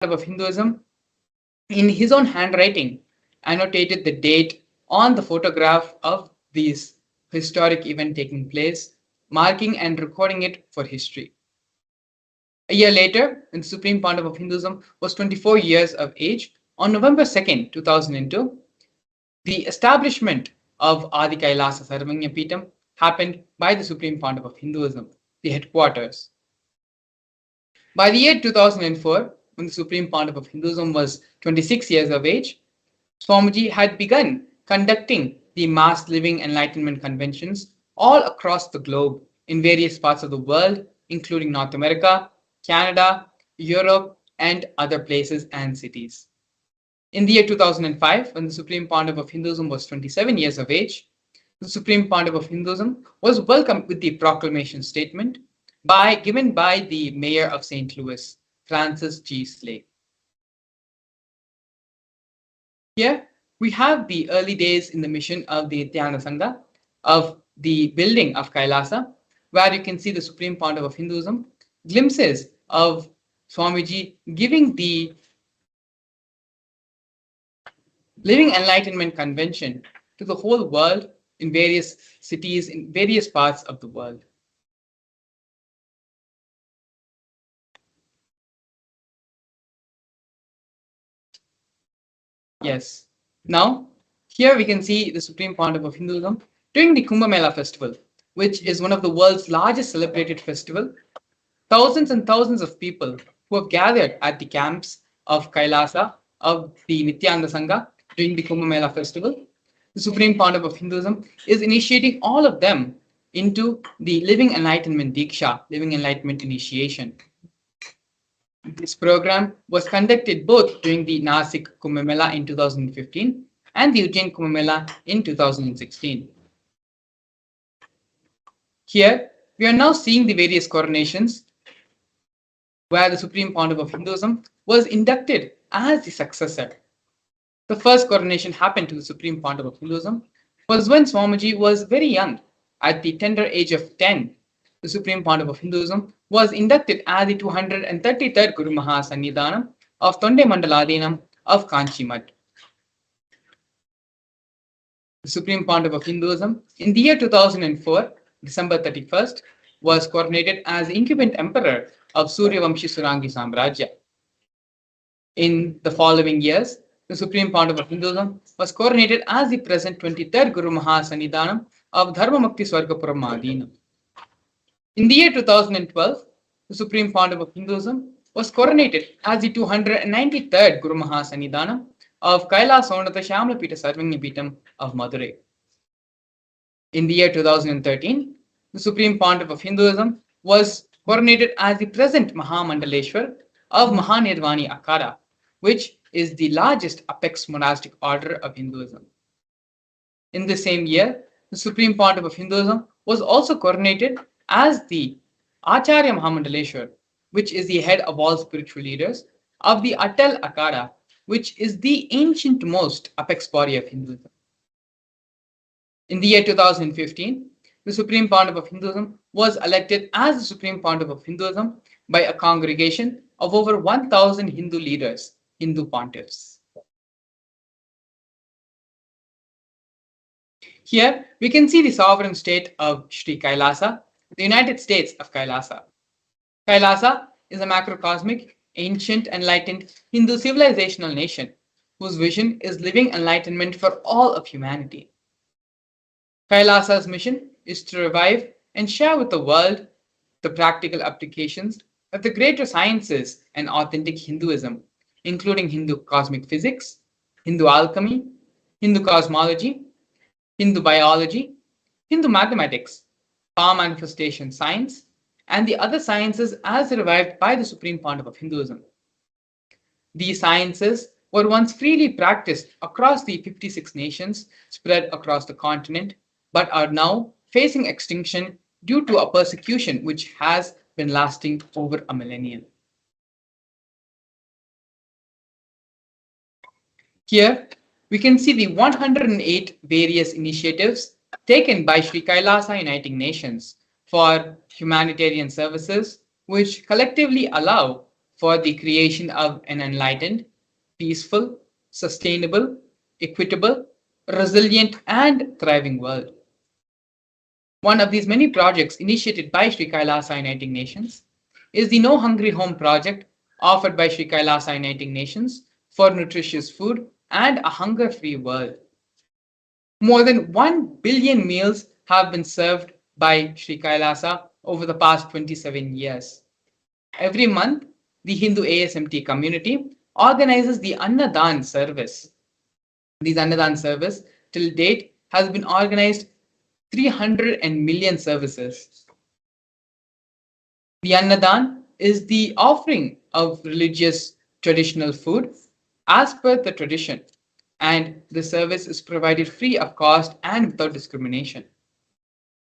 of Hinduism, in his own handwriting, annotated the date on the photograph of this historic event taking place, marking and recording it for history. A year later, when the Supreme Pontiff of Hinduism was 24 years of age, on November 2nd, 2002, the establishment of Adi Kailasa Sarvanya Peetham happened by the Supreme Pontiff of Hinduism, the headquarters. By the year 2004, when the Supreme Pontiff of Hinduism was 26 years of age, Swamiji had begun conducting the mass living enlightenment conventions all across the globe in various parts of the world, including North America, Canada, Europe, and other places and cities. In the year 2005, when the Supreme Pontiff of Hinduism was 27 years of age, the Supreme Pontiff of Hinduism was welcomed with the proclamation statement given by the Mayor of St. Louis, Francis G. Slay. Here we have the early days in the mission of the Nithyananda Sangha, of the building of Kailasa, where you can see the Supreme Pontiff of Hinduism, glimpses of Swamiji giving the Living Enlightenment Convention to the whole world in various cities, in various parts of the world. Yes. Now, here we can see the Supreme Pontiff of Hinduism during the Kumbh Mela festival, which is one of the world's largest celebrated festival. Thousands and thousands of people who have gathered at the camps of Kailasa of the Nithyananda Sangha during the Kumbh Mela festival. The Supreme Pontiff of Hinduism is initiating all of them into the Living Enlightenment Diksha, Living Enlightenment Initiation. This program was conducted both during the Nasik Kumbh Mela in 2015 and the Ujjain Kumbh Mela in 2016. Here, we are now seeing the various coronations where the Supreme Pontiff of Hinduism was inducted as the successor. The first coronation happened to the Supreme Pontiff of Hinduism was when Swamiji was very young. At the tender age of 10, the Supreme Pontiff of Hinduism was inducted as the 233rd Guru Maha Sannidhanam of Tonde Mandaladinam of Kanchi Mutt. The Supreme Pontiff of Hinduism in the year 2004, December 31st, was coronated as the incumbent emperor of Suryavamshi Surangi Samrajya. In the following years, the Supreme Pontiff of Hinduism was coronated as the present 23rd Guru Maha Sannidhanam of Dharmamukti Swargapuram Madinam. In the year 2012, the Supreme Pontiff of Hinduism was coronated as the 293rd Guru Maha Sannidhanam of Kailasonatha Shyamlapita Sarvanya Peetham of Madurai. In the year 2013, the Supreme Pontiff of Hinduism was coronated as the present Mahamandaleshwar of Mahanirvani Akhada, which is the largest apex monastic order of Hinduism. In the same year, the Supreme Pontiff of Hinduism was also coronated as the Acharya Mahamandaleshwar, which is the head of all spiritual leaders of the Atal Akhada, which is the ancient most apex body of Hinduism. In the year 2015, the Supreme Pontiff of Hinduism was elected as the Supreme Pontiff of Hinduism by a congregation of over 1,000 Hindu leaders, Hindu pontiffs. Here we can see the sovereign state of Sri Kailasa, the United States of Kailasa. Kailasa is a macrocosmic, ancient, enlightened Hindu civilizational nation whose vision is living enlightenment for all of humanity. Kailasa's mission is to revive and share with the world the practical applications of the greater sciences and authentic Hinduism, including Hindu cosmic physics, Hindu alchemy, Hindu cosmology, Hindu biology, Hindu mathematics, power manifestation science, and the other sciences as revived by the Supreme Pontiff of Hinduism. These sciences were once freely practiced across the 56 nations spread across the continent, but are now facing extinction due to a persecution which has been lasting over a millennium. Here, we can see the 108 various initiatives taken by Sri Kailasa Uniting Nations for humanitarian services, which collectively allow for the creation of an enlightened, peaceful, sustainable, equitable, resilient, and thriving world. One of these many projects initiated by Sri Kailasa Uniting Nations is the No Hungry Home project offered by Sri Kailasa Uniting Nations for nutritious food and a hunger-free world. More than 1 billion meals have been served by Sri Kailasa over the past 27 years. Every month, the Hindu ASMT community organizes the Annadan service. These Annadan service till date has been organized 300 million services. The Annadan is the offering of religious traditional food as per the tradition, and the service is provided free of cost and without discrimination.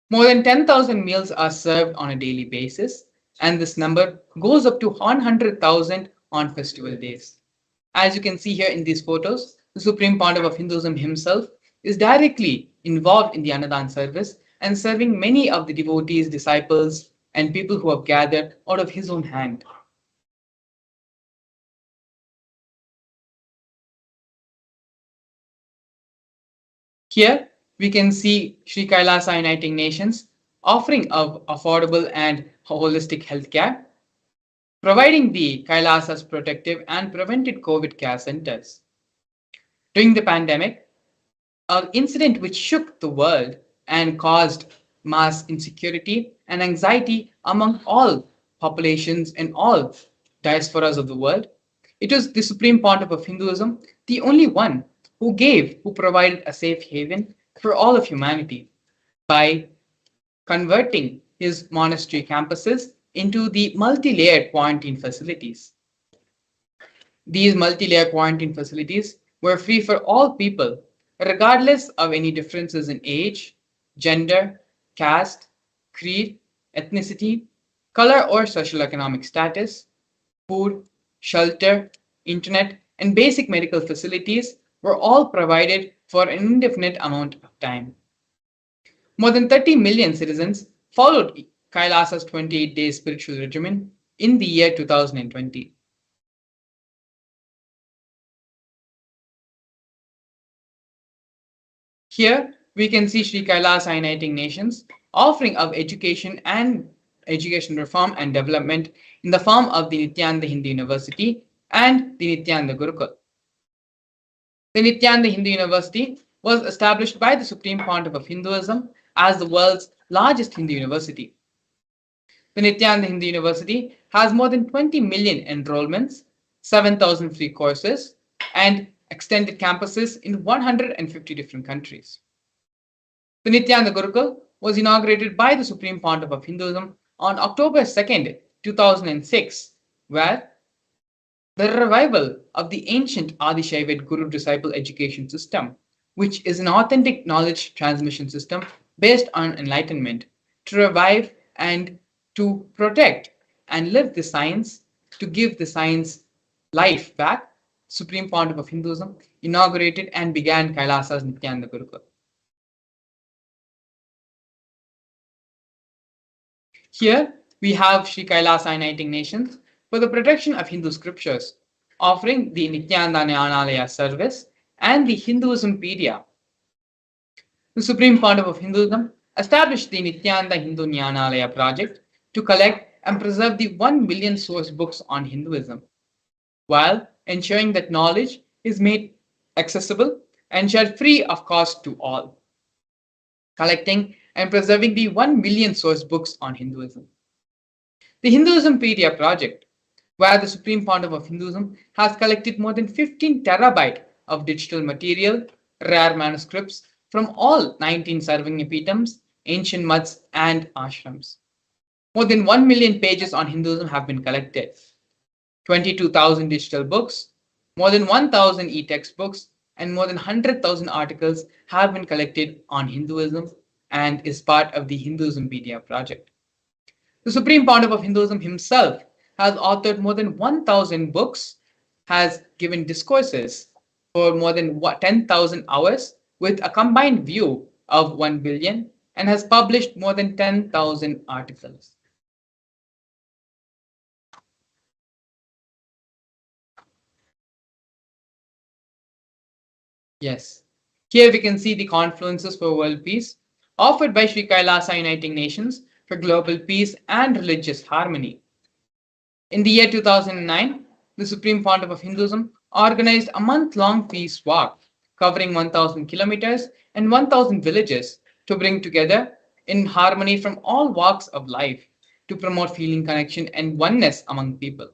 More than 10,000 meals are served on a daily basis, and this number goes up to 100,000 on festival days. As you can see here in these photos, the Supreme Pontiff of Hinduism himself is directly involved in the Annadan service and serving many of the devotees, disciples, and people who have gathered out of his own hand. Here we can see Sri Kailasa Uniting Nations offering of affordable and holistic healthcare, providing the Kailasa's protective and preventive COVID care centers. During the pandemic, an incident which shook the world and caused mass insecurity and anxiety among all populations and all diasporas of the world. It was the Supreme Pontiff of Hinduism, the only one who provided a safe haven for all of humanity by converting his monastery campuses into the multi-layered quarantine facilities. These multi-layer quarantine facilities were free for all people, regardless of any differences in age, gender, caste, creed, ethnicity, color, or socioeconomic status. Food, shelter, internet, and basic medical facilities were all provided for an indefinite amount of time. More than 30 million citizens followed Kailasa's 28-day spiritual regimen in the year 2020. Here we can see Sri Kailasa Uniting Nations offering of education reform and development in the form of the Nithyananda Hindu University and the Nithyananda Gurukul. The Nithyananda Hindu University was established by the Supreme Pontiff of Hinduism as the world's largest Hindu university. The Nithyananda Hindu University has more than 20 million enrollments, 7,000 free courses, and extended campuses in 150 different countries. The Nithyananda Gurukul was inaugurated by the Supreme Pontiff of Hinduism on October 2nd, 2006, where the revival of the ancient Adishaivid Guru disciple education system, which is an authentic knowledge transmission system based on enlightenment, to revive and to protect and live the science, to give the science life back. Supreme Pontiff of Hinduism inaugurated and began Kailasa's Nithyananda Gurukul. Here we have Sri Kailasa Uniting Nations for the protection of Hindu scriptures, offering the Nithyananda Jnanalaya service and the Hinduismpedia. The Supreme Pontiff of Hinduism established the Nithyananda Hindu Jnanalaya project to collect and preserve the 1 million source books on Hinduism, while ensuring that knowledge is made accessible and shared free of cost to all. Collecting and preserving the 1 million source books on Hinduism. The Hinduismpedia project, where the Supreme Pontiff of Hinduism has collected more than 15 terabyte of digital material, rare manuscripts from all 19 Sarvanyapitams, ancient muds, and ashrams. More than 1 million pages on Hinduism have been collected. 22,000 digital books, more than 1,000 e-textbooks, and more than 100,000 articles have been collected on Hinduism and is part of the Hinduismpedia project. The Supreme Pontiff of Hinduism himself has authored more than 1,000 books, has given discourses for more than 10,000 hours with a combined view of 1 billion, and has published more than 10,000 articles. Yes. Here we can see the confluences for world peace offered by Sri Kailasa Uniting Nations for global peace and religious harmony. In the year 2009, the Supreme Pontiff of Hinduism organized a month-long peace walk covering 1,000 kilometers and 1,000 villages to bring together in harmony from all walks of life to promote feeling connection and oneness among people.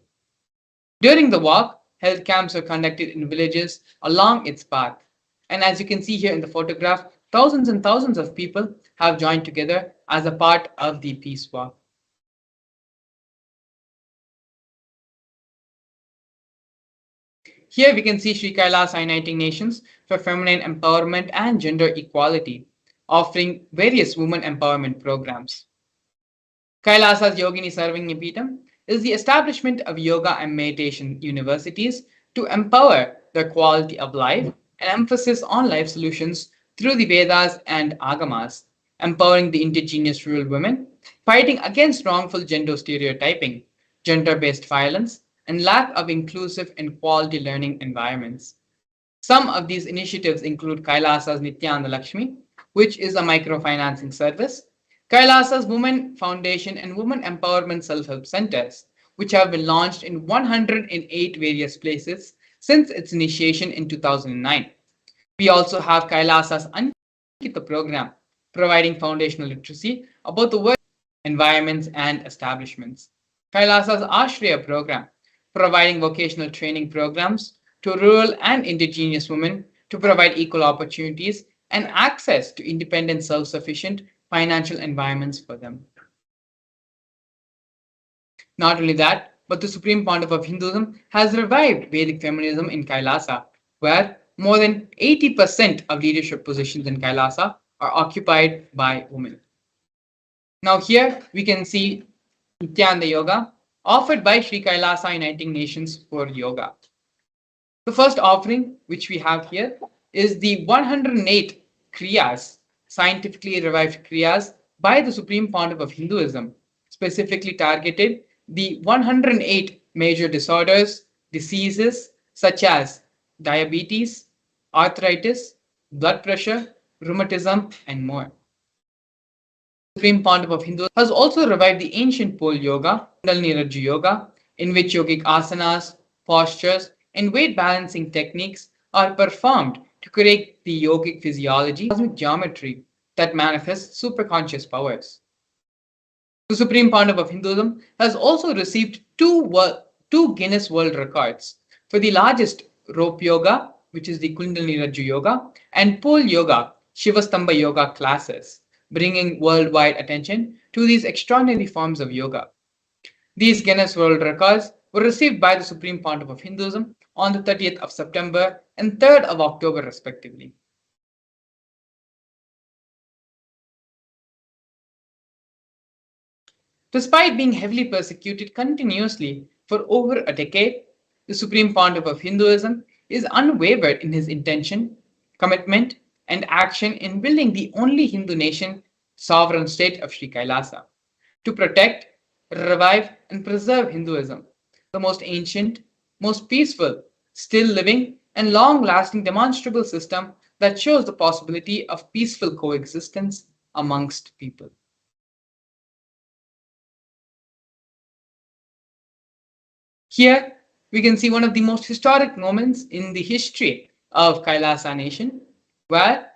During the walk, health camps were conducted in villages along its path. And as you can see here in the photograph, thousands and thousands of people have joined together as a part of the peace walk. Here we can see Sri Kailas Uniting Nations for Feminine Empowerment and Gender Equality, offering various women empowerment programs. Kailasa's Yogini Sarvagyapeetham is the establishment of yoga and meditation universities to empower the quality of life and emphasis on life solutions through the Vedas and Agamas, empowering the indigenous rural women, fighting against wrongful gender stereotyping, gender-based violence, and lack of inclusive and quality learning environments. Some of these initiatives include Kailasa's Nithyananda Lakshmi, which is a microfinancing service, Kailasa's Women Foundation and Women Empowerment Self-Help Centers, which have been launched in 108 various places since its initiation in 2009. We also have Kailasa's Ankita program, providing foundational literacy about the work environments and establishments. Kailasa's Ashriya program, providing vocational training programs to rural and indigenous women to provide equal opportunities and access to independent, self-sufficient financial environments for them. Not only that, but the Supreme Pontiff of Hinduism has revived Vedic feminism in Kailasa, where more than 80% of leadership positions in Kailasa are occupied by women. Now here we can see Nityananda Yoga offered by Sri Kailasa Uniting Nations for Yoga. The first offering which we have here is the 108 Kriyas, scientifically revived Kriyas by the Supreme Pontiff of Hinduism, specifically targeted the 108 major disorders, diseases such as diabetes, arthritis, blood pressure, rheumatism, and more. Supreme Pontiff of Hinduism has also revived the ancient pole yoga, Kundalini yoga, in which yogic asanas, postures, and weight balancing techniques are performed to create the yogic physiology, cosmic geometry that manifests superconscious powers. The Supreme Pontiff of Hinduism has also received two Guinness World Records for the largest rope yoga, which is the Kundalini yoga, and pole yoga, Shivastamba yoga classes, bringing worldwide attention to these extraordinary forms of yoga. These Guinness World Records were received by the Supreme Pontiff of Hinduism on the 30th of September and 3rd of October, respectively. Despite being heavily persecuted continuously for over a decade, the Supreme Pontiff of Hinduism is unwavered in his intention, commitment, and action in building the only Hindu nation sovereign state of Sri Kailasa to protect, revive, and preserve Hinduism, the most ancient, most peaceful, still living, and long-lasting demonstrable system that shows the possibility of peaceful coexistence amongst people. Here, we can see one of the most historic moments in the history of Kailasa nation, where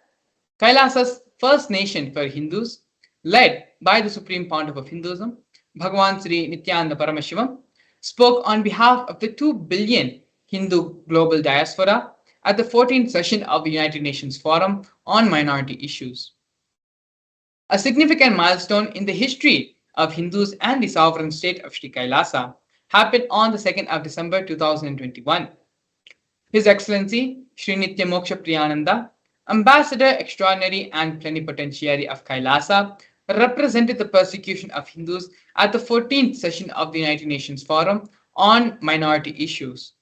Kailasa's first nation for Hindus, led by the Supreme Pontiff of Hinduism, Bhagavan Sri Nithyananda Paramashivam, spoke on behalf of the 2 billion Hindu global diaspora at the 14th session of the United Nations Forum on Minority Issues. A significant milestone in the history of Hindus and the sovereign state of Sri Kailasa happened on the 2nd of December 2021. His Excellency Sri Nitya Moksha Priyananda, Ambassador Extraordinary and Plenipotentiary of Kailasa, represented the persecution of Hindus at the 14th session of the United Nations Forum on Minority Issues.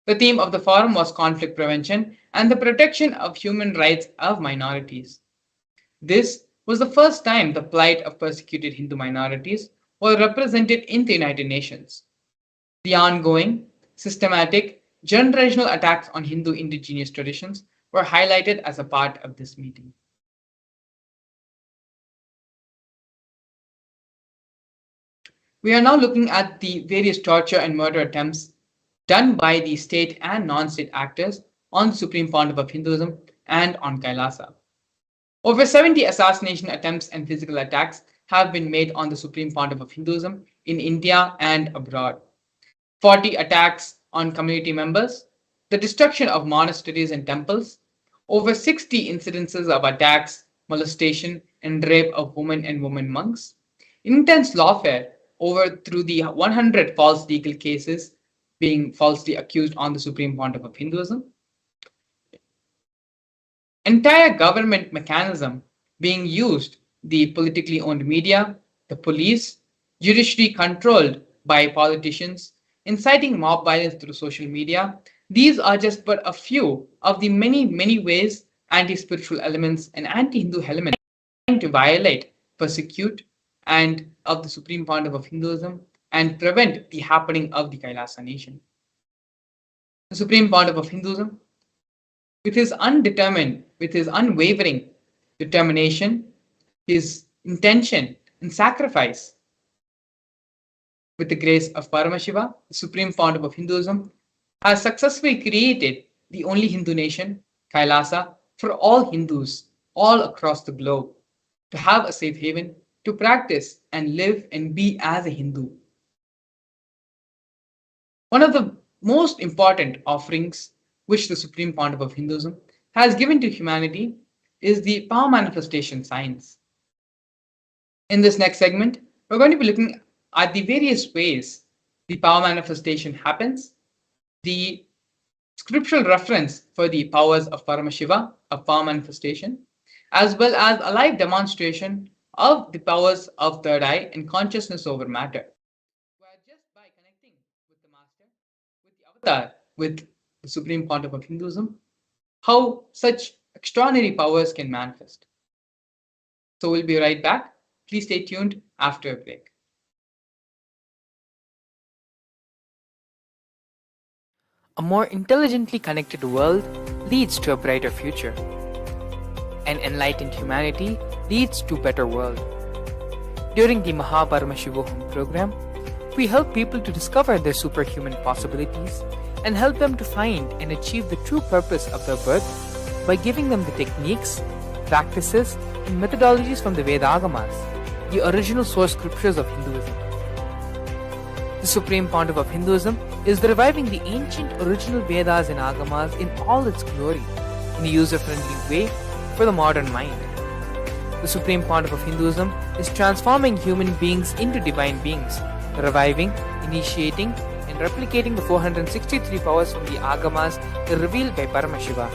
The theme of the forum was conflict prevention and the protection of human rights of minorities. This was the first time the plight of persecuted Hindu minorities was represented in the United Nations. The ongoing, systematic, generational attacks on Hindu indigenous traditions were highlighted as a part of this meeting. We are now looking at the various torture and murder attempts done by the state and non-state actors on the Supreme Pontiff of Hinduism and on Kailasa. Over 70 assassination attempts and physical attacks have been made on the Supreme Pontiff of Hinduism in India and abroad. 40 attacks on community members, the destruction of monasteries and temples, over 60 incidences of attacks, molestation, and rape of women and women monks, intense lawfare over through the 100 false legal cases being falsely accused on the Supreme Pontiff of Hinduism, entire government mechanism being used, the politically owned media, the police, judiciary controlled by politicians, inciting mob violence through social media. These are just but a few of the many ways anti-spiritual elements and anti-Hindu elements trying to violate, persecute, and of the Supreme Pontiff of Hinduism and prevent the happening of the Kailasa nation. The Supreme Pontiff of Hinduism, with his unwavering determination, his intention and sacrifice, with the grace of Paramashiva, the Supreme Pontiff of Hinduism, has successfully created the only Hindu nation, Kailasa, for all Hindus all across the globe to have a safe haven, to practice and live and be as a Hindu. One of the most important offerings which the Supreme Pontiff of Hinduism has given to humanity is the power manifestation science. In this next segment, we're going to be looking at the various ways the power manifestation happens, the scriptural reference for the powers of Paramashiva, of power manifestation, as well as a live demonstration of the powers of third eye and consciousness over matter. Where just by connecting with the Master, with the Avatar, with the Supreme Pontiff of Hinduism, how such extraordinary powers can manifest. So we'll be right back. Please stay tuned after a break. A more intelligently connected world leads to a brighter future. An enlightened humanity leads to a better world. During the Paramashivam program, we help people to discover their superhuman possibilities and help them to find and achieve the true purpose of their birth by giving them the techniques, practices, and methodologies from the Vedagamas, the original source scriptures of Hinduism. The Supreme Pontiff of Hinduism is reviving the ancient original Vedas and Agamas in all its glory, in a user-friendly way for the modern mind. The Supreme Pontiff of Hinduism is transforming human beings into divine beings, reviving, initiating, and replicating the 463 powers from the Agamas revealed by Paramashiva.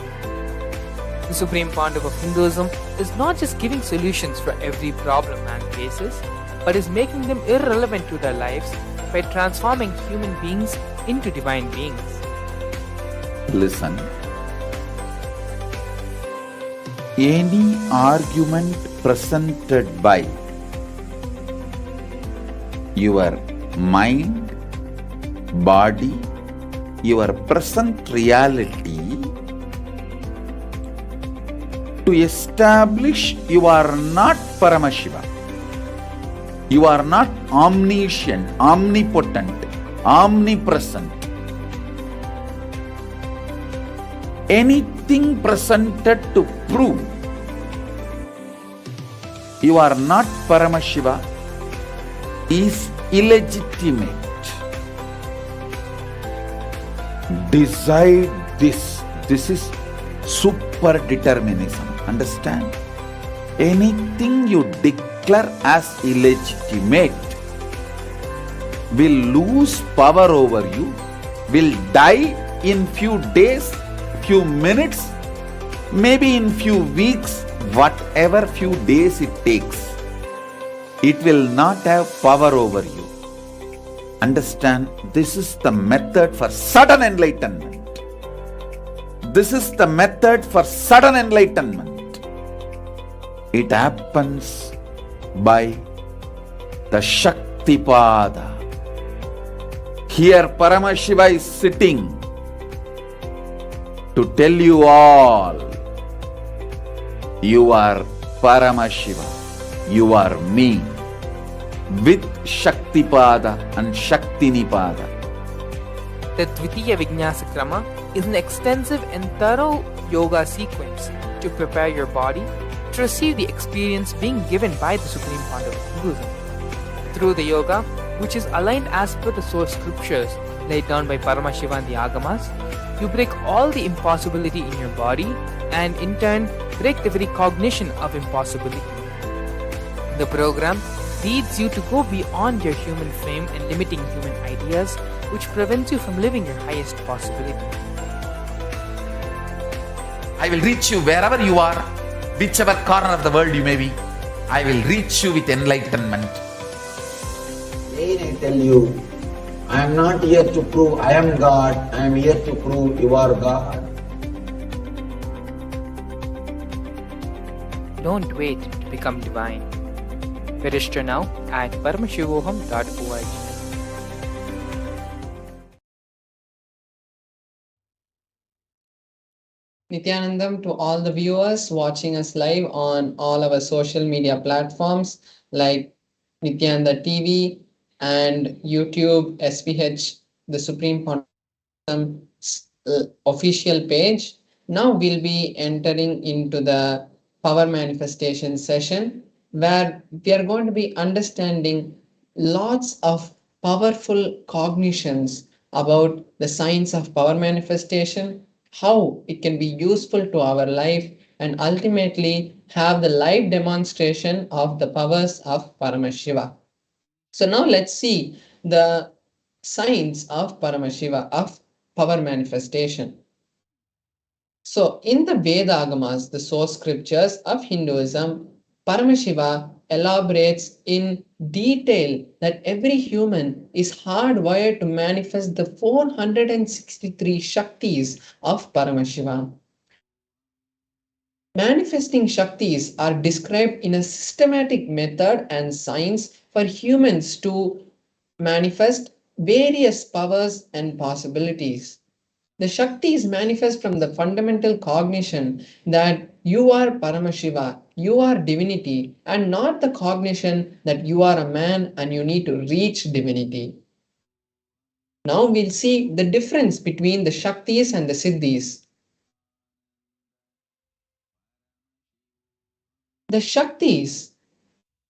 The Supreme Pontiff of Hinduism is not just giving solutions for every problem man faces, but is making them irrelevant to their lives by transforming human beings into divine beings. Listen. Any argument presented by your mind, body, your present reality to establish you are not Paramashiva. You are not omniscient, omnipotent, omnipresent. Anything presented to prove you are not Paramashiva is illegitimate. Decide this. This is super determinism. Understand? Anything you declare as illegitimate will lose power over you, will die in few days, few minutes, maybe in few weeks, whatever few days it takes. It will not have power over you. Understand, this is the method for sudden enlightenment. This is the method for sudden enlightenment. It happens by the Shaktipada. Here Paramashiva is sitting to tell you all You are Paramashiva. You are me with Shaktipada and Shaktinipada. The Dvitiya Vinyasa Krama is an extensive and thorough yoga sequence to prepare your body to receive the experience being given by the Supreme Founder of Hinduism. Through the yoga, which is aligned as per the source scriptures laid down by Paramashivam and the Agamas, you break all the impossibility in your body and in turn break the very cognition of impossibility. The program leads you to go beyond your human frame and limiting human ideas, which prevents you from living your highest possibility. I will reach you wherever you are, whichever corner of the world you may be. I will reach you with enlightenment. Again I tell you, I am not here to prove I am God, I am here to prove you are God. Don't wait to become divine. Register now at paramashivoham.org. Nithyanandam to all the viewers watching us live on all our social media platforms like Nithyananda TV and YouTube SPH, the Supreme official page. Now we'll be entering into the power manifestation session where we are going to be understanding lots of powerful cognitions about the science of power manifestation, how it can be useful to our life, and ultimately have the live demonstration of the powers of Paramashiva. So now let's see the science of Paramashiva, of power manifestation. So in the Veda Agamas, the source scriptures of Hinduism, Paramashiva elaborates in detail that every human is hardwired to manifest the 463 Shaktis of Paramashiva. Manifesting Shaktis are described in a systematic method and science for humans to manifest various powers and possibilities. The Shaktis manifest from the fundamental cognition that you are Paramashiva, you are divinity, and not the cognition that you are a man and you need to reach divinity. Now we'll see the difference between the Shaktis and the Siddhis. The Shaktis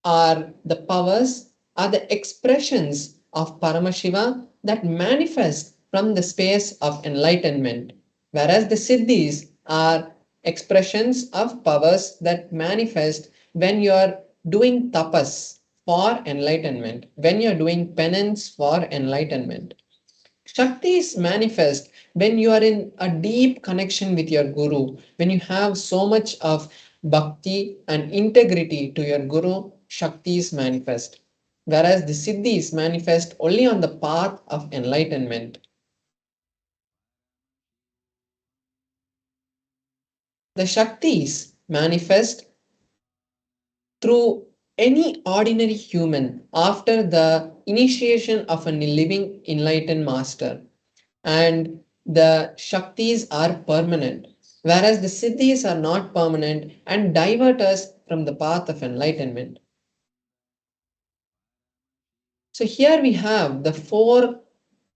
are the powers, are the expressions of Paramashiva that manifest from the space of enlightenment, whereas the Siddhis are expressions of powers that manifest when you are doing tapas for enlightenment, when you are doing penance for enlightenment. Shaktis manifest when you are in a deep connection with your Guru, when you have so much of bhakti and integrity to your Guru, Shaktis manifest. Whereas the Siddhis manifest only on the path of enlightenment. The Shaktis manifest through any ordinary human after the initiation of a living enlightened master. And the Shaktis are permanent, whereas the Siddhis are not permanent and divert us from the path of enlightenment. So here we have the four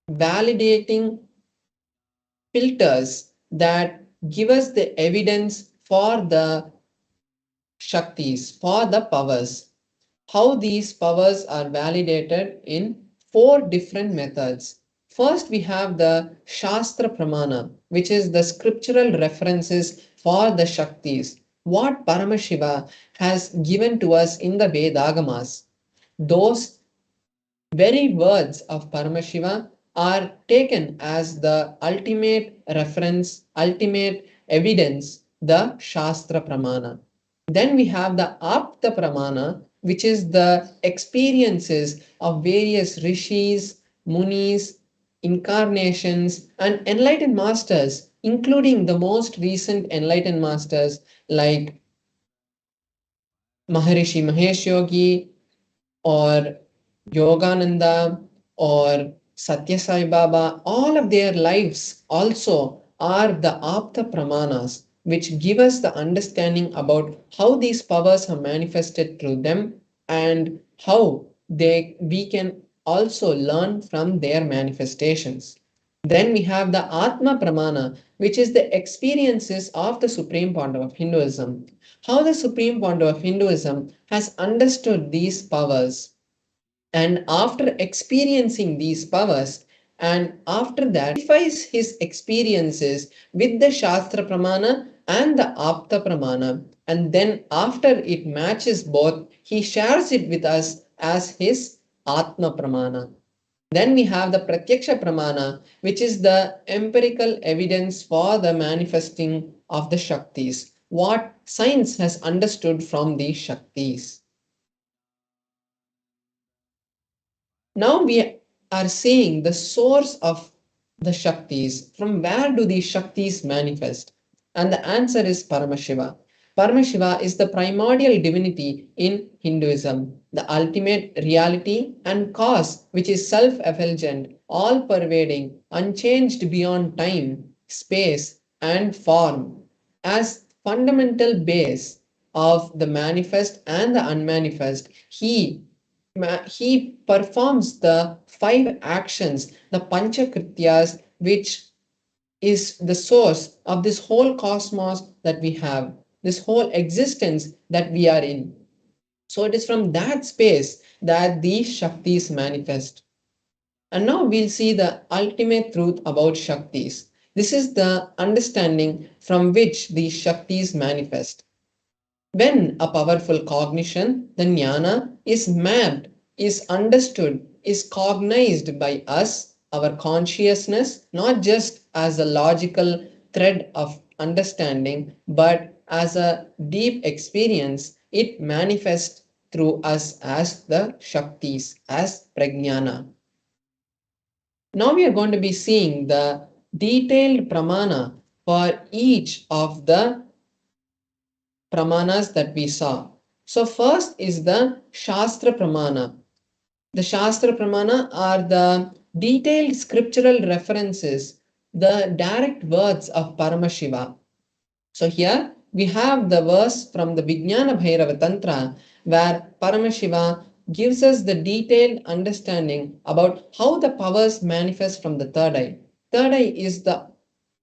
validating filters that give us the evidence for the Shaktis, for the powers. How these powers are validated in four different methods. First, we have the Shastra Pramana, which is the scriptural references for the Shaktis, what Paramashiva has given to us in the Vedagamas. Those very words of Paramashiva are taken as the ultimate reference, ultimate evidence, the Shastra Pramana. Then we have the Apta Pramana, which is the experiences of various rishis, munis, incarnations, and enlightened masters, including the most recent enlightened masters like Maharishi Mahesh Yogi or Yogananda or Satya Sai Baba. All of their lives also are the Apta Pramanas, which give us the understanding about how these powers are manifested through them and how we can also learn from their manifestations. Then we have the Atma Pramana, which is the experiences of the Supreme Pandava of Hinduism. How the Supreme Pandava of Hinduism has understood these powers, and after experiencing these powers, and after that verifies his experiences with the Shastra Pramana and the Apta Pramana, and then after it matches both, he shares it with us as his Atma Pramana. Then we have the Pratyaksha Pramana, which is the empirical evidence for the manifesting of the Shaktis, what science has understood from these Shaktis. Now we are seeing the source of the Shaktis. From where do these Shaktis manifest? And the answer is Paramashiva. Paramashiva is the primordial divinity in Hinduism, the ultimate reality and cause, which is self effulgent, all pervading, unchanged beyond time, space, and form. As fundamental base of the manifest and the unmanifest, he performs the 5 actions, the Panchakrityas, which is the source of this whole cosmos that we have, this whole existence that we are in. So it is from that space that these Shaktis manifest. And now we'll see the ultimate truth about Shaktis. This is the understanding from which these Shaktis manifest. When a powerful cognition, the jnana, is mapped, is understood, is cognized by us, our consciousness, not just as a logical thread of understanding, but as a deep experience, it manifests through us as the Shaktis, as Prajnana. Now we are going to be seeing the detailed pramana for each of the pramanas that we saw. So first is the Shastra Pramana. The Shastra Pramana are the detailed scriptural references, the direct words of Paramashiva. So here we have the verse from the Vijnana Bhairava Tantra where Paramashiva gives us the detailed understanding about how the powers manifest from the third eye. Third eye is the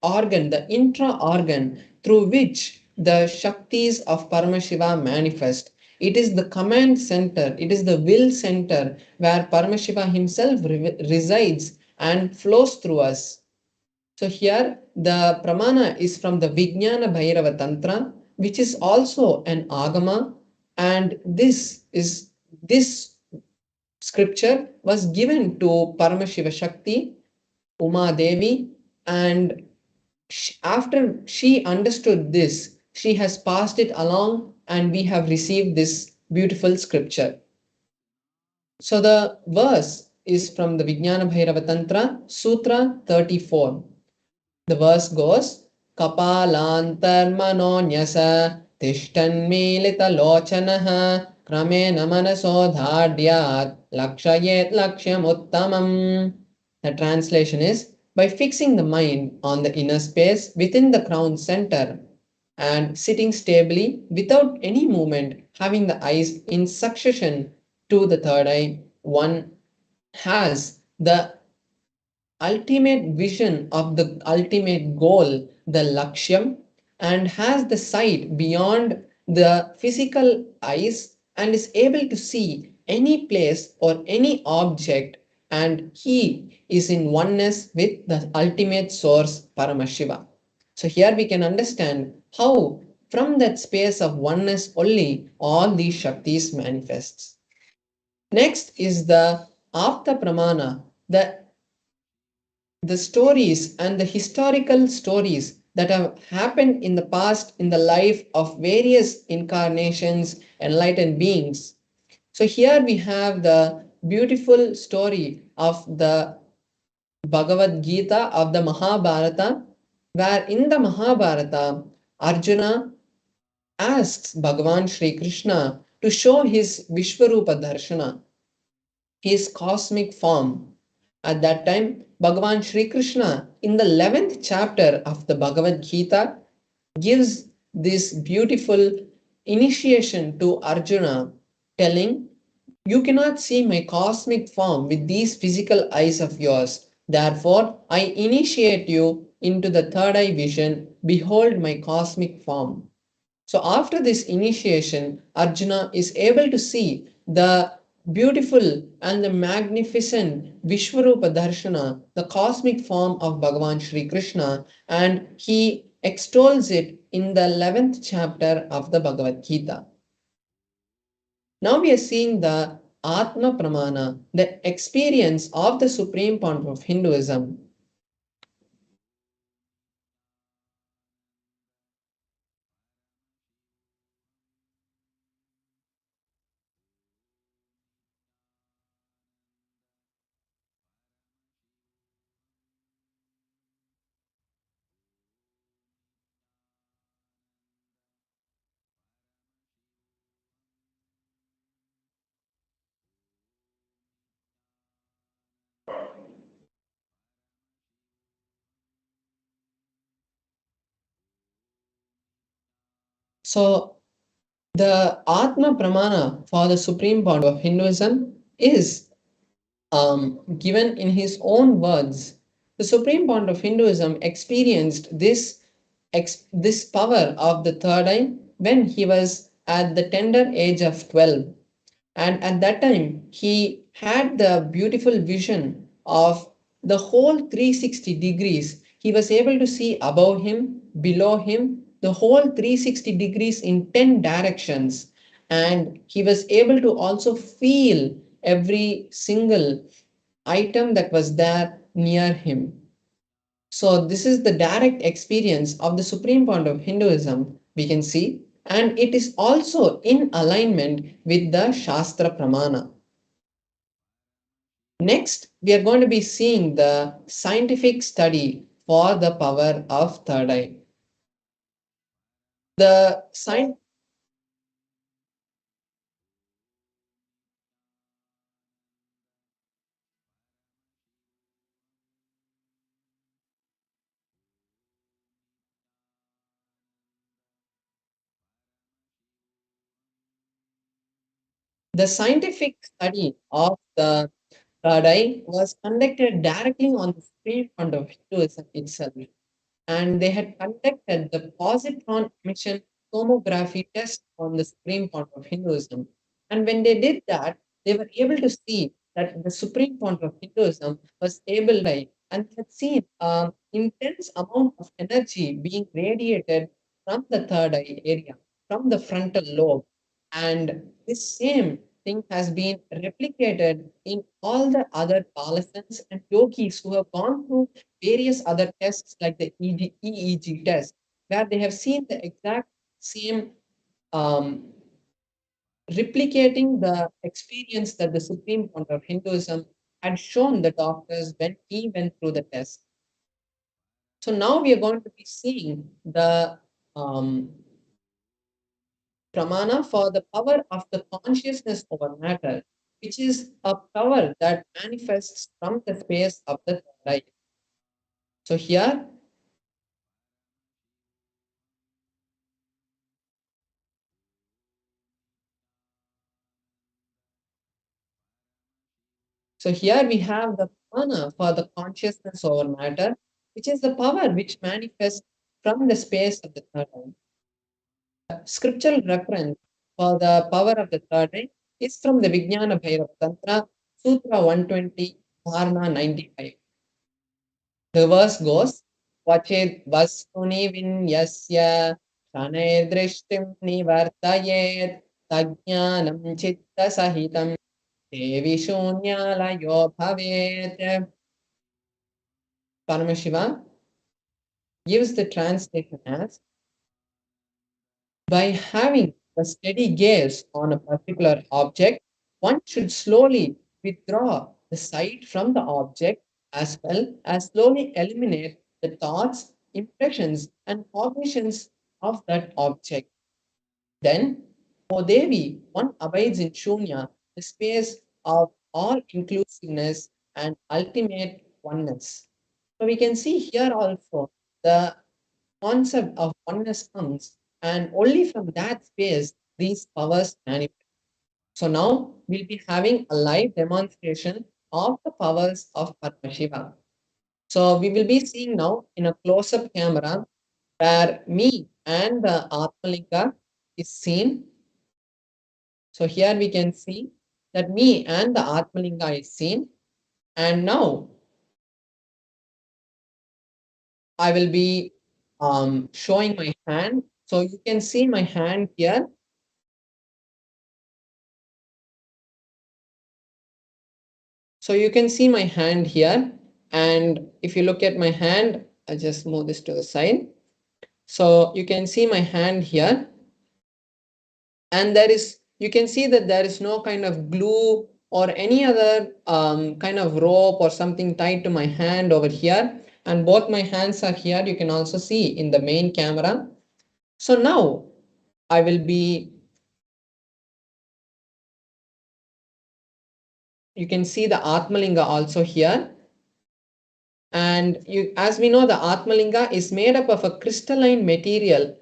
organ, the intra organ through which the Shaktis of Paramashiva manifest. It is the command center, it is the will center where Paramashiva himself resides and flows through us. So here the pramana is from the Vijnana Bhairava Tantra, which is also an agama, and this scripture was given to Paramashiva Shakti, Uma Devi, and after she understood this, she has passed it along and we have received this beautiful scripture. So the verse is from the Vijnana Bhairava Tantra, Sutra 34. The verse goes, Kapalantar manonyasa tishtanmilita lochanaha kramena manaso dhadyat lakshayet lakshyam uttamam. The translation is, by fixing the mind on the inner space within the crown center and sitting stably without any movement, having the eyes in succession to the third eye, one has the ultimate vision of the ultimate goal, the Lakshyam, and has the sight beyond the physical eyes and is able to see any place or any object, and he is in oneness with the ultimate source, Paramashiva. So here we can understand how from that space of oneness only all these Shaktis manifests. Next is the Apta Pramana, the stories and the historical stories that have happened in the past in the life of various incarnations, enlightened beings. So here we have the beautiful story of the Bhagavad Gita, of the Mahabharata, where in the Mahabharata, Arjuna asks Bhagavan Sri Krishna to show his Vishwarupa Darshana, his cosmic form. At that time, Bhagavan Sri Krishna, in the 11th chapter of the Bhagavad Gita, gives this beautiful initiation to Arjuna, telling, "You cannot see my cosmic form with these physical eyes of yours. Therefore, I initiate you into the third eye vision. Behold my cosmic form." So, after this initiation, Arjuna is able to see the beautiful and the magnificent Vishwarupa Darshana, the cosmic form of Bhagavan Sri Krishna, and he extols it in the 11th chapter of the Bhagavad Gita. Now we are seeing the Atma Pramana, the experience of the supreme point of Hinduism. So, the Atma Pramana for the supreme point of Hinduism is given in his own words. The supreme point of Hinduism experienced this power of the third eye when he was at the tender age of 12. And at that time, he had the beautiful vision of the whole 360 degrees. He was able to see above him, below him, the whole 360 degrees in 10 directions. And he was able to also feel every single item that was there near him. So, this is the direct experience of the supreme point of Hinduism, we can see, and it is also in alignment with the Shastra Pramana. Next, we are going to be seeing the scientific study for the power of third eye. The science The scientific study of the third eye was conducted directly on the supreme point of Hinduism itself, and they had conducted the positron emission tomography test on the supreme point of Hinduism. And when they did that, they were able to see that the supreme point of Hinduism was able to, and they had seen intense amount of energy being radiated from the third eye area, from the frontal lobe. And this same thing has been replicated in all the other adolescents and yogis who have gone through various other tests like the EEG test, where they have seen the exact same um, replicating the experience that the supreme point of Hinduism had shown the doctors when he went through the test. So now we are going to be seeing the pramana for the power of the consciousness over matter, which is a power that manifests from the space of the third eye. So here So here we have the prana for the consciousness over matter, which is the power which manifests from the space of the third eye. Scriptural reference for the power of the third eye is from the Vijnana Bhairava Tantra, Sutra 120, Dharana 95. The verse goes, Vachid Vastuni Vinyasya Shanay Drishtim Nivartayet Tajnanam Chitta Sahitam Devi Shunyalayo Bhavet. Paramashivam gives the translation as by having a steady gaze on a particular object, one should slowly withdraw the sight from the object as well as slowly eliminate the thoughts, impressions, and cognitions of that object. Then, O Devi, one abides in Shunya, the space of all inclusiveness and ultimate oneness. So we can see here also the concept of oneness comes, and only from that space these powers manifest. So now we'll be having a live demonstration of the powers of Paramashiva. So we will be seeing now in a close-up camera where me and the Atmalinga is seen. So here we can see that me and the Atmalinga is seen. And now I will be showing my hand. So you can see my hand here. So you can see my hand here. And if you look at my hand, I'll just move this to the side. So you can see my hand here. And you can see that there is no kind of glue or any other kind of rope or something tied to my hand over here. And both my hands are here. You can also see in the main camera. So now I will be, you can see the Atmalinga also here. And as we know, the Atmalinga is made up of a crystalline material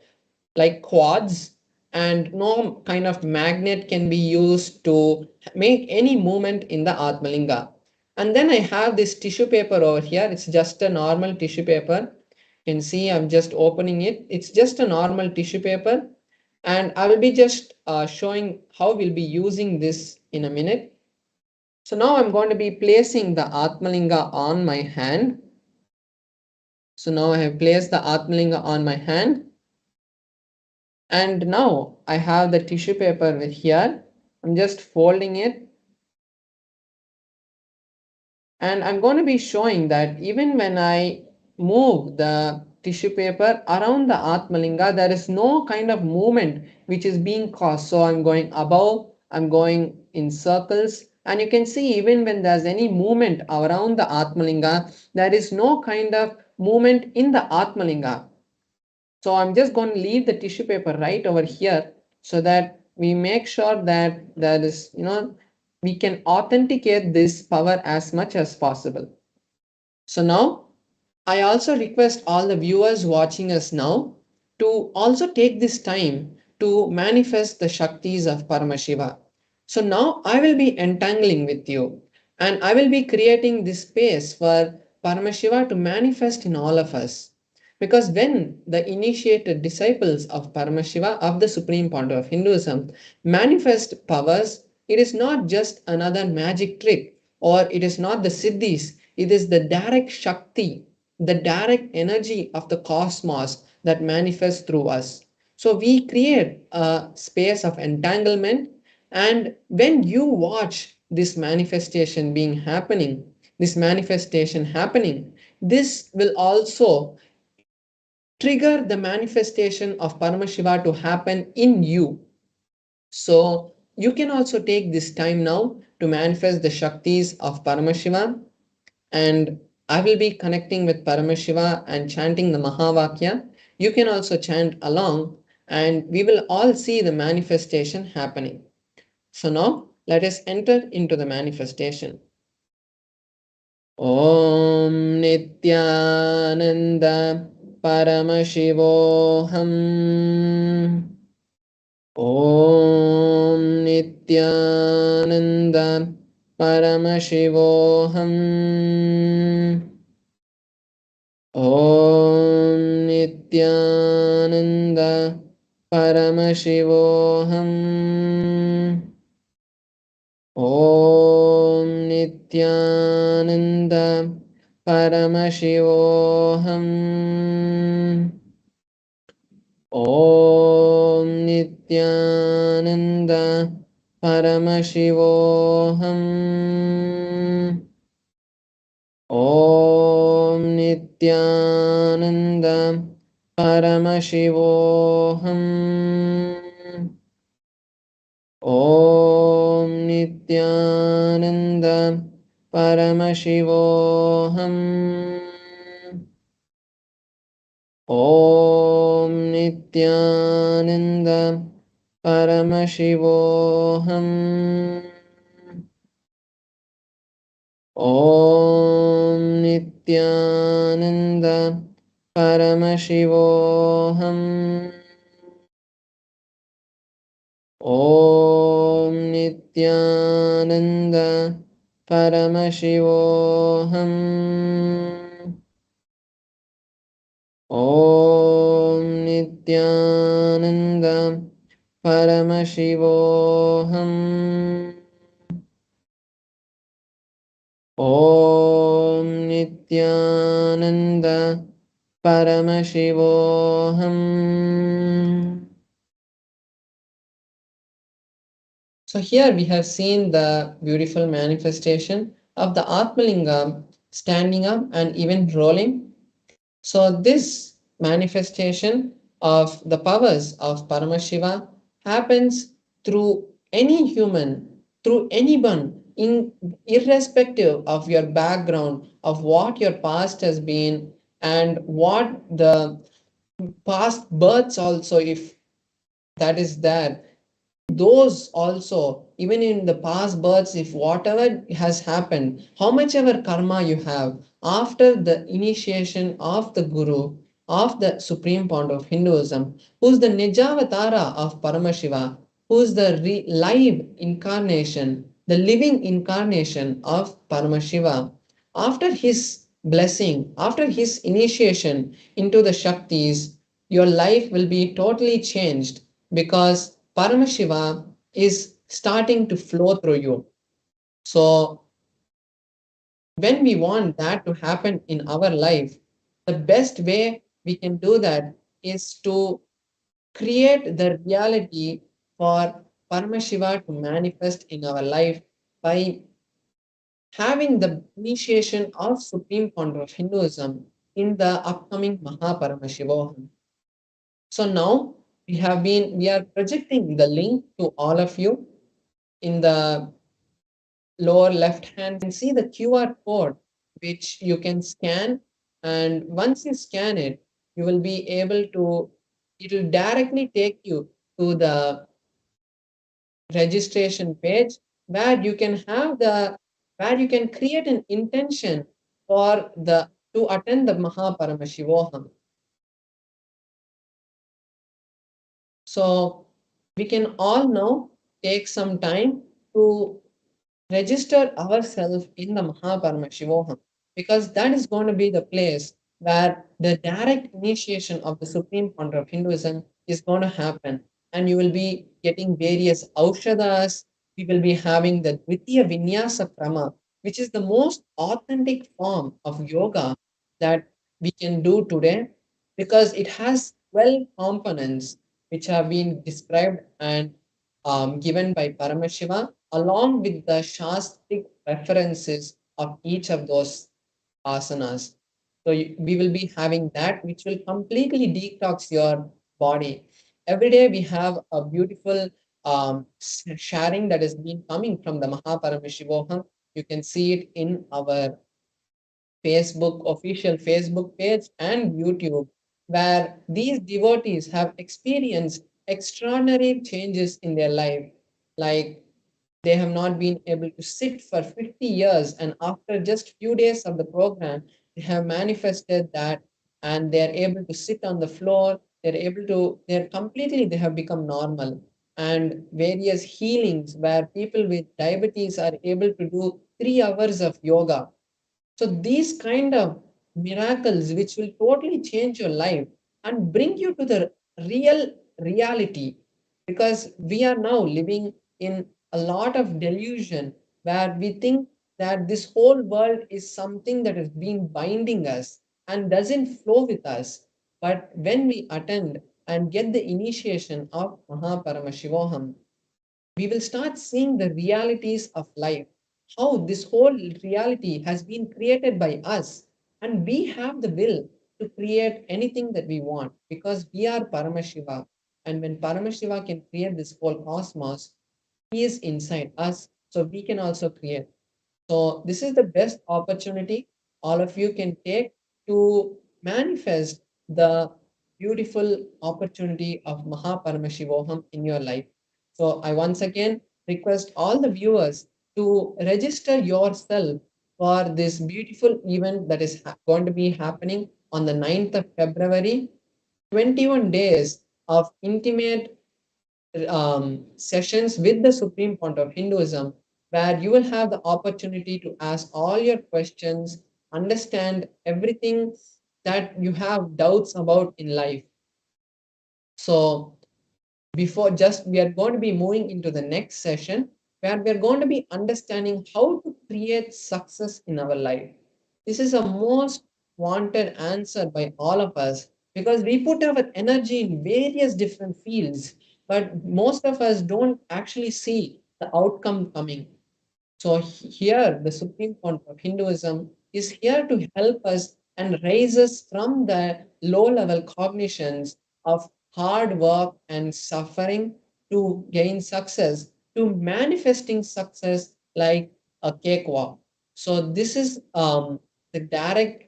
like quartz, and no kind of magnet can be used to make any movement in the Atmalinga. And then I have this tissue paper over here. It's just a normal tissue paper. You can see I'm just opening it. It's just a normal tissue paper. And I will be just showing how we'll be using this in a minute. So now I'm going to be placing the Atmalinga on my hand. So now I have placed the Atmalinga on my hand. And now I have the tissue paper with here. I'm just folding it. And I'm going to be showing that even when I move the tissue paper around the Atmalinga, there is no kind of movement which is being caused. So I'm going above, I'm going in circles. And you can see even when there's any movement around the Atmalinga, there is no kind of movement in the Atmalinga. So I'm just going to leave the tissue paper right over here so that we make sure that there is, we can authenticate this power as much as possible. So now I also request all the viewers watching us now to also take this time to manifest the Shaktis of Paramashiva. So now I will be entangling with you and I will be creating this space for Paramashiva to manifest in all of us. Because when the initiated disciples of Paramashiva, of the Supreme Pontiff of Hinduism, manifest powers, it is not just another magic trick or it is not the siddhis, it is the direct Shakti, the direct energy of the cosmos that manifests through us. So we create a space of entanglement, and when you watch this manifestation happening, this will also trigger the manifestation of Paramashiva to happen in you. So you can also take this time now to manifest the Shaktis of Paramashiva, and I will be connecting with Paramashiva and chanting the Mahavakya. You can also chant along and we will all see the manifestation happening. So now let us enter into the manifestation. Om Nithyananda Paramashivoham. Om Nithyananda Paramashivoham. Om Nithyananda Paramashivoham. Om Nithyananda Paramashivoham. Om Nithyananda Paramashivoham. Om Nithyananda Paramashivoham. Om Nithyananda Paramashivoham. Om Nithyananda Paramashivoham. Om Nithyananda Paramashivoham. Paramashivoham. Om Nithyananda Paramashivoham. Om Nithyananda Paramashivoham. Om Nithyananda Paramashivoham. So here we have seen the beautiful manifestation of the Atmalingam standing up and even rolling. So this manifestation of the powers of Paramashiva happens through any human, through anyone, irrespective of your background, of what your past has been, and what the past births also, if that is there, those also, even in the past births, if whatever has happened, how much ever karma you have, after the initiation of the Guru, of the Supreme Point of Hinduism, who's the Nijavatara of Paramashiva, who's the live incarnation, the living incarnation of Paramashiva, after his blessing, after his initiation into the Shaktis, your life will be totally changed because Paramashiva is starting to flow through you. So, when we want that to happen in our life, the best way we can do that is to create the reality for Paramashiva to manifest in our life by having the initiation of Supreme Founder of Hinduism in the upcoming Mahaparamashivoham. So now we are projecting the link to all of you in the lower left hand. You can see the QR code which you can scan, and once you scan it, you will be able to, it will directly take you to the registration page where you can have the, where you can create an intention for the to attend the Mahaparamashivoham. So we can all now take some time to register ourselves in the Mahaparamashivoham, because that is going to be the place where the direct initiation of the Supreme Founder of Hinduism is going to happen. And you will be getting various aushadas. We will be having the Dvitiya Vinyasa Krama, which is the most authentic form of yoga that we can do today, because it has 12 components which have been described and given by Paramashiva, along with the Shastric references of each of those asanas. So we will be having that, which will completely detox your body. Every day we have a beautiful sharing that has been coming from the Mahaparamashivoham. You can see it in our Facebook, official Facebook page and YouTube, where these devotees have experienced extraordinary changes in their life. Like they have not been able to sit for 50 years, and after just few days of the program, they have manifested that, and they are able to sit on the floor. They're completely, they have become normal. And various healings where people with diabetes are able to do 3 hours of yoga. So these kind of miracles which will totally change your life and bring you to the real reality, because we are now living in a lot of delusion where we think that this whole world is something that has been binding us and doesn't flow with us. But when we attend and get the initiation of Mahaparamashivoham, we will start seeing the realities of life, how this whole reality has been created by us, and we have the will to create anything that we want because we are Paramashiva. And when Paramashiva can create this whole cosmos, he is inside us, so we can also create. So this is the best opportunity all of you can take to manifest the beautiful opportunity of Mahaparamashivoham in your life. So I once again request all the viewers to register yourself for this beautiful event that is going to be happening on the 9th of February, 21 days of intimate sessions with the Supreme Fount of Hinduism, where you will have the opportunity to ask all your questions, understand everything that you have doubts about in life. So, before just we are going to be moving into the next session where we are going to be understanding how to create success in our life. This is a most wanted answer by all of us because we put our energy in various different fields, but most of us don't actually see the outcome coming. So here, the Supreme Fount of Hinduism is here to help us and raise us from the low-level cognitions of hard work and suffering to gain success, to manifesting success like a cakewalk. So this is the direct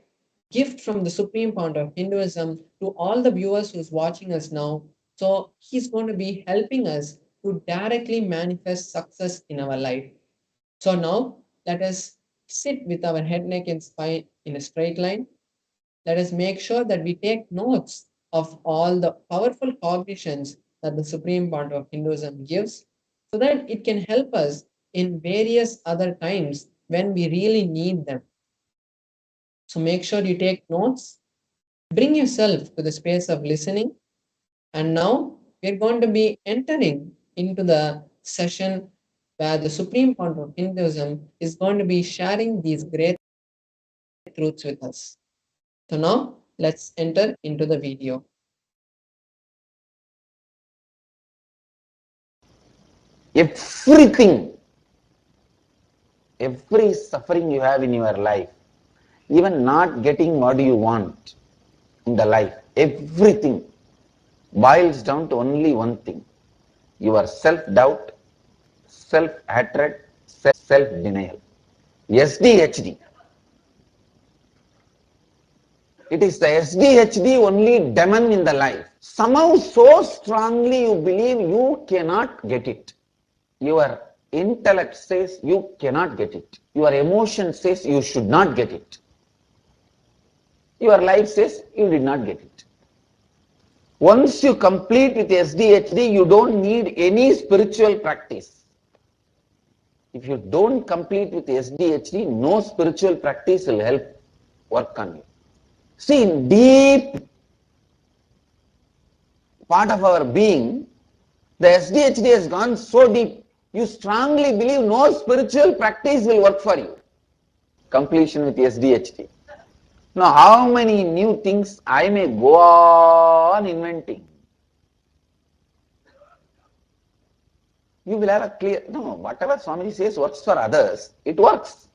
gift from the Supreme Fount of Hinduism to all the viewers who's watching us now. So he's going to be helping us to directly manifest success in our life. So now let us sit with our head, neck, and spine in a straight line. Let us make sure that we take notes of all the powerful cognitions that the Supreme Fount of Hinduism gives so that it can help us in various other times when we really need them. So make sure you take notes, bring yourself to the space of listening, and now we're going to be entering into the session where the Supreme Fount of Hinduism is going to be sharing these great truths with us. So now let's enter into the video. Everything, every suffering you have in your life, even not getting what you want in the life, everything boils down to only one thing: your self-doubt, self-hatred, self-denial. SDHD. It is the SDHD only demon in the life. Somehow so strongly you believe you cannot get it. Your intellect says you cannot get it. Your emotion says you should not get it. Your life says you did not get it. Once you complete with SDHD, you don't need any spiritual practice. If you don't complete with SDHD, no spiritual practice will help work on you. See, in deep part of our being, the SDHD has gone so deep, you strongly believe no spiritual practice will work for you. Completion with SDHD. Now, how many new things I may go on inventing? You will have a clear, no, whatever Swamiji says works for others, it works.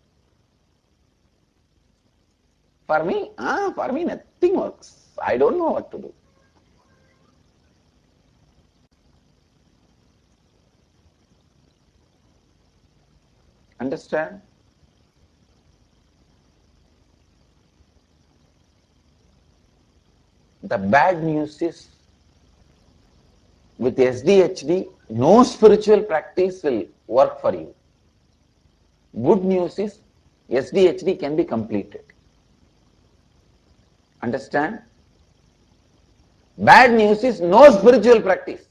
For me nothing works. I don't know what to do. Understand? The bad news is, with SDHD, no spiritual practice will work for you. Good news is, SDHD can be completed. Understand? Bad news is no spiritual practice.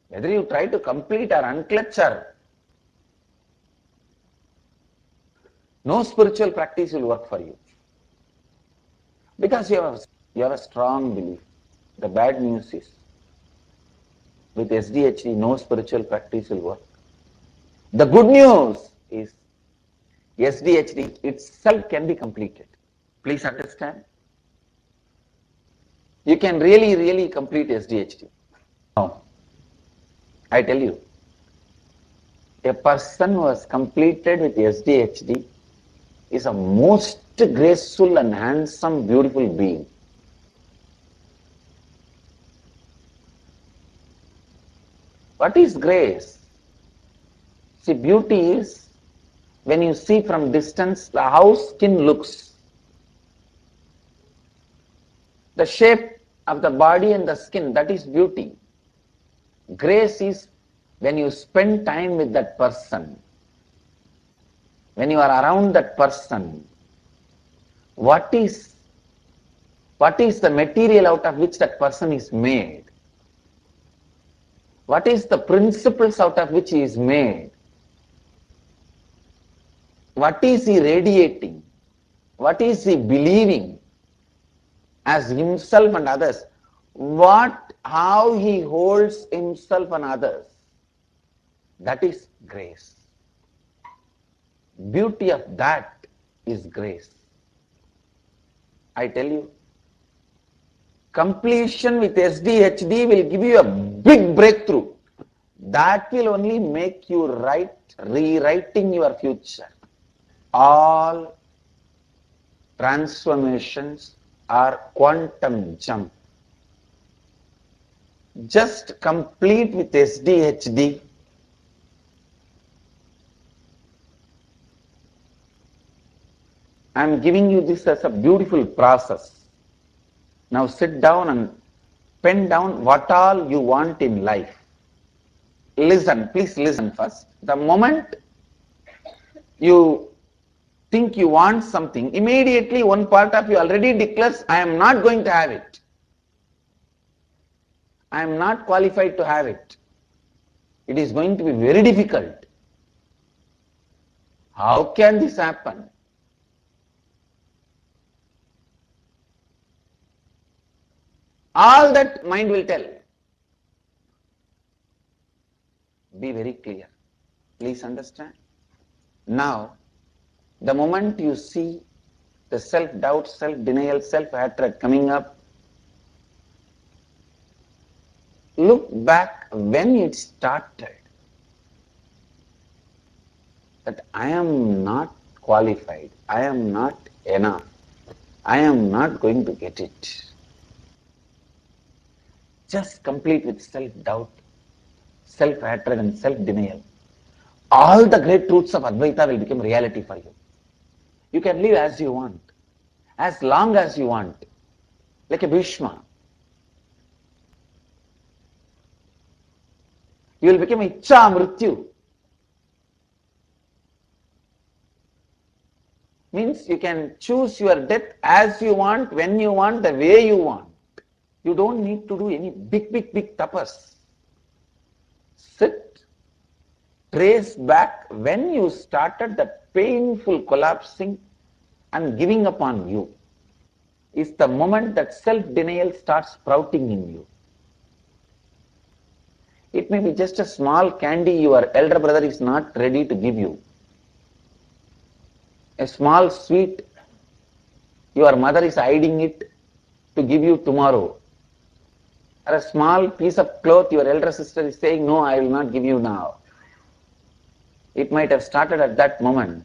Whether you try to complete or unclutch or no spiritual practice will work for you. Because you have a strong belief. The bad news is, with SDHD, no spiritual practice will work. The good news is, SDHD itself can be completed. Please understand. You can really complete SDHD. Now, I tell you, a person who has completed with SDHD is a most graceful and handsome, beautiful being. What is grace? See, beauty is when you see from distance how skin looks. The shape of the body and the skin, that is beauty. Grace is when you spend time with that person, when you are around that person, what is the material out of which that person is made? What is the principles out of which he is made? What is he radiating? What is he believing as himself and others? How he holds himself and others? That is grace. Beauty of that is grace. I tell you, completion with SDHD will give you a big breakthrough. That will only make you rewriting your future. All transformations are quantum jump. Just complete with SDHD. I am giving you this as a beautiful process. Now sit down and pen down what all you want in life. Listen, please listen first. The moment you think you want something, immediately one part of you already declares, I am not going to have it. I am not qualified to have it. It is going to be very difficult. How can this happen? All that mind will tell. Be very clear. Please understand. Now, the moment you see the self-doubt, self-denial, self-hatred coming up, look back when it started. That I am not qualified, I am not enough, I am not going to get it. Just complete with self-doubt, self-hatred and self-denial. All the great truths of Advaita will become reality for you. You can live as you want, as long as you want, like a Bhishma. You will become Ichcha Mrityu. Means you can choose your death as you want, when you want, the way you want. You don't need to do any big tapas. Sit, trace back when you started that painful collapsing and giving up on you. Is the moment that self-denial starts sprouting in you. It may be just a small candy your elder brother is not ready to give you. A small sweet, your mother is hiding it to give you tomorrow. Or a small piece of cloth, your elder sister is saying, no, I will not give you now. It might have started at that moment.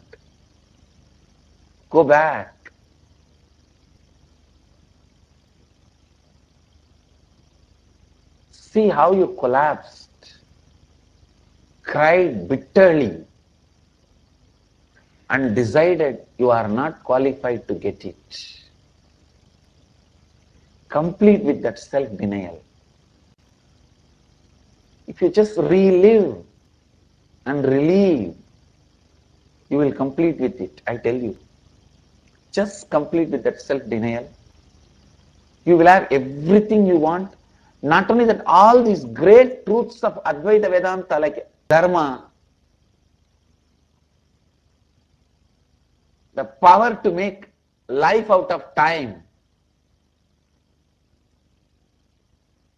Go back. See how you collapsed, cried bitterly, and decided you are not qualified to get it. Complete with that self-denial. If you just relive and relieve, you will complete with it, I tell you. Just complete with that self-denial. You will have everything you want. Not only that, all these great truths of Advaita Vedanta like Dharma, the power to make life out of time.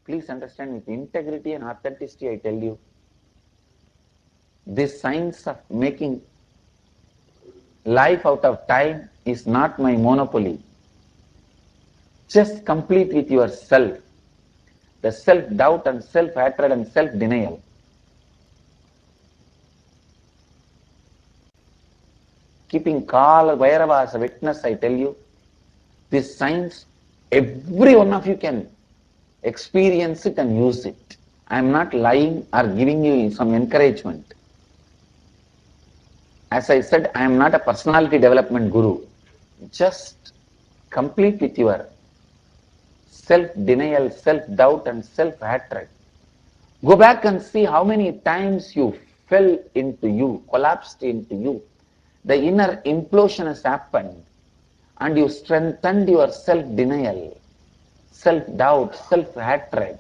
Please understand with integrity and authenticity, I tell you, this science of making life out of time is not my monopoly. Just complete with yourself. The self-doubt and self-hatred and self-denial. Keeping Kala Bhairava as a witness, I tell you, this science, every one of you can experience it and use it. I am not lying or giving you some encouragement. As I said, I am not a personality development guru. Just complete with your self-denial, self-doubt and self-hatred. Go back and see how many times you fell into you, collapsed into you. The inner implosion has happened. and you strengthened your self-denial, self-doubt, self-hatred.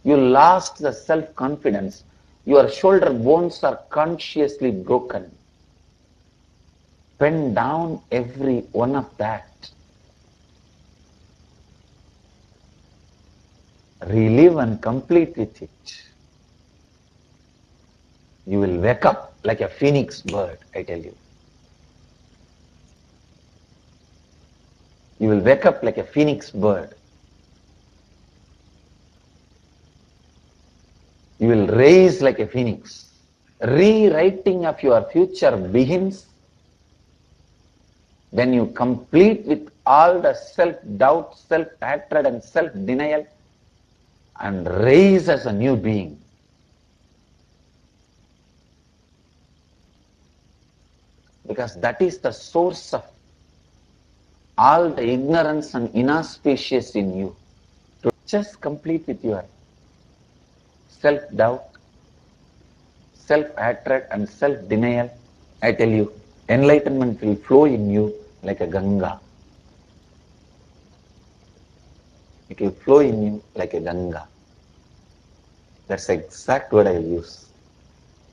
You lost the self-confidence. Your shoulder bones are consciously broken. Pen down every one of that. Relive and complete with it. You will wake up like a phoenix bird, I tell you. You will wake up like a phoenix bird. You will rise like a phoenix. Rewriting of your future begins when you complete with all the self-doubt, self-hatred and self-denial and rise as a new being. Because that is the source of all the ignorance and inauspicious in you. To just complete with your self-doubt, self-hatred and self-denial, I tell you, enlightenment will flow in you like a Ganga. It will flow in you like a Ganga. That's the exact word I will use.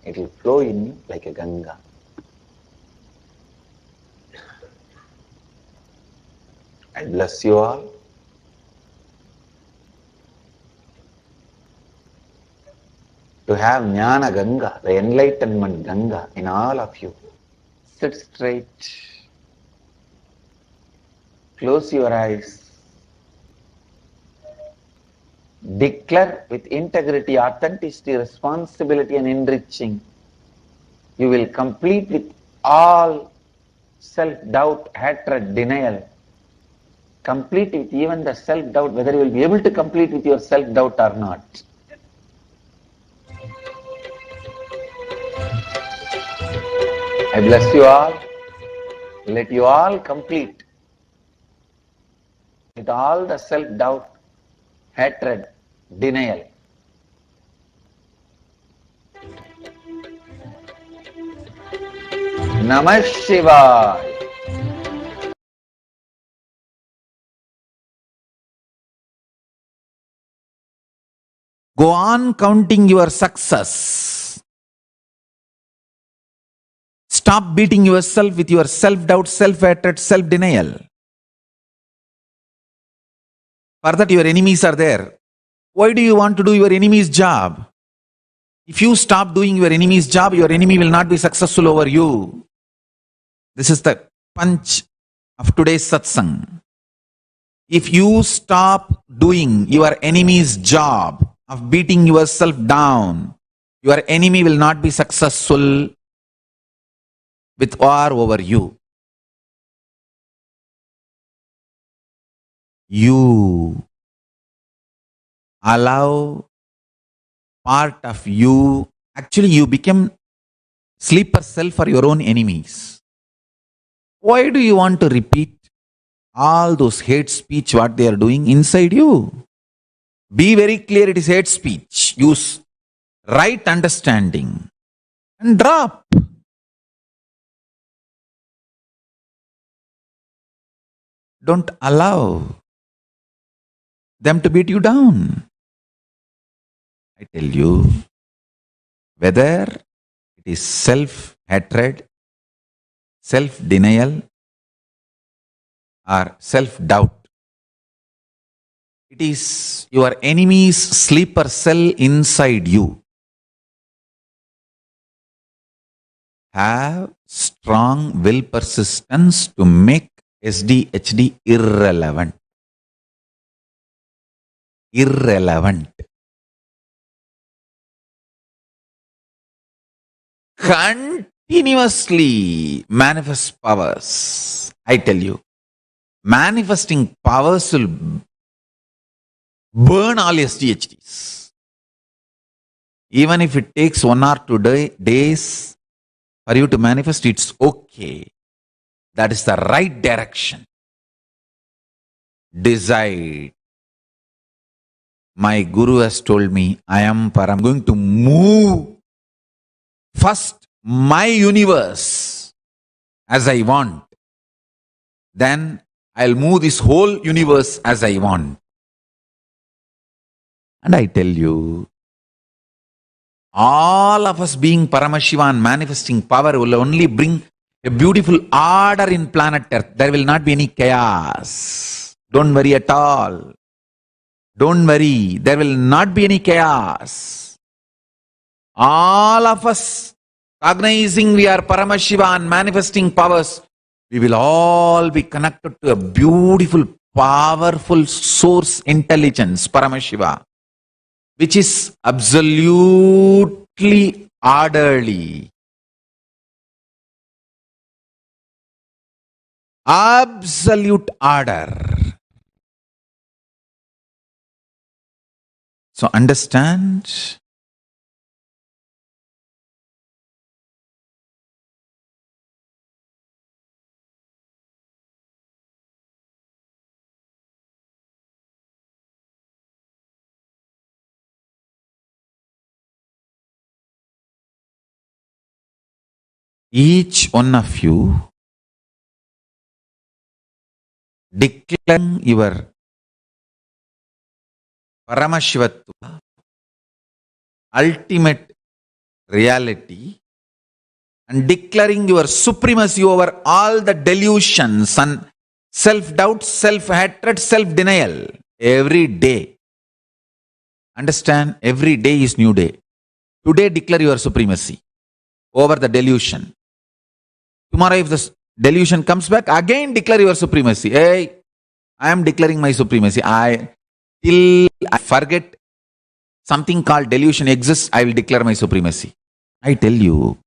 It will flow in you like a Ganga. I bless you all. To have Jnana Ganga, the enlightenment Ganga in all of you. Sit straight. Close your eyes. Declare with integrity, authenticity, responsibility and enriching. You will complete with all self-doubt, hatred, denial. Complete with even the self-doubt, whether you will be able to complete with your self-doubt or not. I bless you all. Let you all complete with all the self-doubt, hatred, denial. Namah Shivaya. Go on counting your success. Stop beating yourself with your self-doubt, self-hatred, self-denial. For that your enemies are there. Why do you want to do your enemy's job? If you stop doing your enemy's job, your enemy will not be successful over you. This is the punch of today's satsang. If you stop doing your enemy's job of beating yourself down, your enemy will not be successful with war over you. You allow part of you, actually you become sleeper cell for your own enemies. Why do you want to repeat all those hate speech what they are doing inside you? Be very clear, it is hate speech. Use right understanding and drop. Don't allow them to beat you down. I tell you, whether it is self-hatred, self-denial, or self-doubt, it is your enemy's sleeper cell inside you. Have strong will persistence to make SDHD irrelevant. Irrelevant. Continuously manifest powers. I tell you, manifesting powers will burn all SDHDs. Even if it takes 1 or 2 days for you to manifest, it's okay. That is the right direction. Decide. My Guru has told me, I'm going to move first my universe as I want. then I'll move this whole universe as I want. And I tell you, all of us being Paramashiva and manifesting power will only bring a beautiful order in planet Earth. There will not be any chaos. Don't worry at all. Don't worry. There will not be any chaos. All of us cognizing we are Paramashiva and manifesting powers, we will all be connected to a beautiful, powerful source intelligence, Paramashiva, which is absolutely orderly. Absolute order. So understand, each one of you declaring your Paramashivatva, ultimate reality, and declaring your supremacy over all the delusions and self-doubt, self-hatred, self-denial every day. Understand, every day is new day. Today declare your supremacy over the delusion. Tomorrow if the delusion comes back, again declare your supremacy. Hey, I am declaring my supremacy. Till I forget something called delusion exists, I will declare my supremacy. I tell you,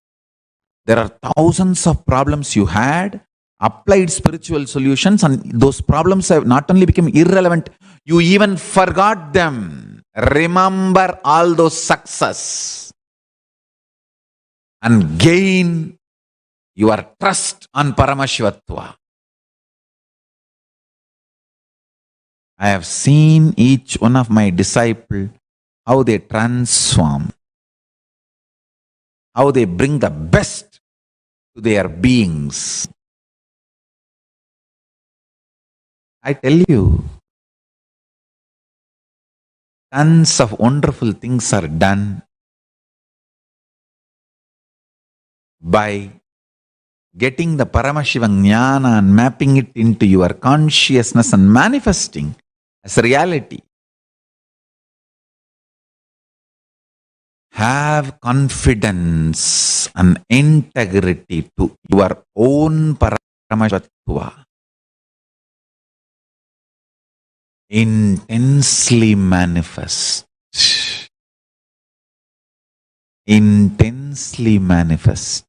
there are thousands of problems you had, applied spiritual solutions, and those problems have not only become irrelevant, you even forgot them. Remember all those success and gain your trust on Paramashivatva. I have seen each one of my disciples, how they transform, how they bring the best to their beings. I tell you, tons of wonderful things are done by getting the Paramashiva Jnana and mapping it into your consciousness and manifesting as reality. Have confidence and integrity to your own Paramashivatva. Intensely manifest. Intensely manifest.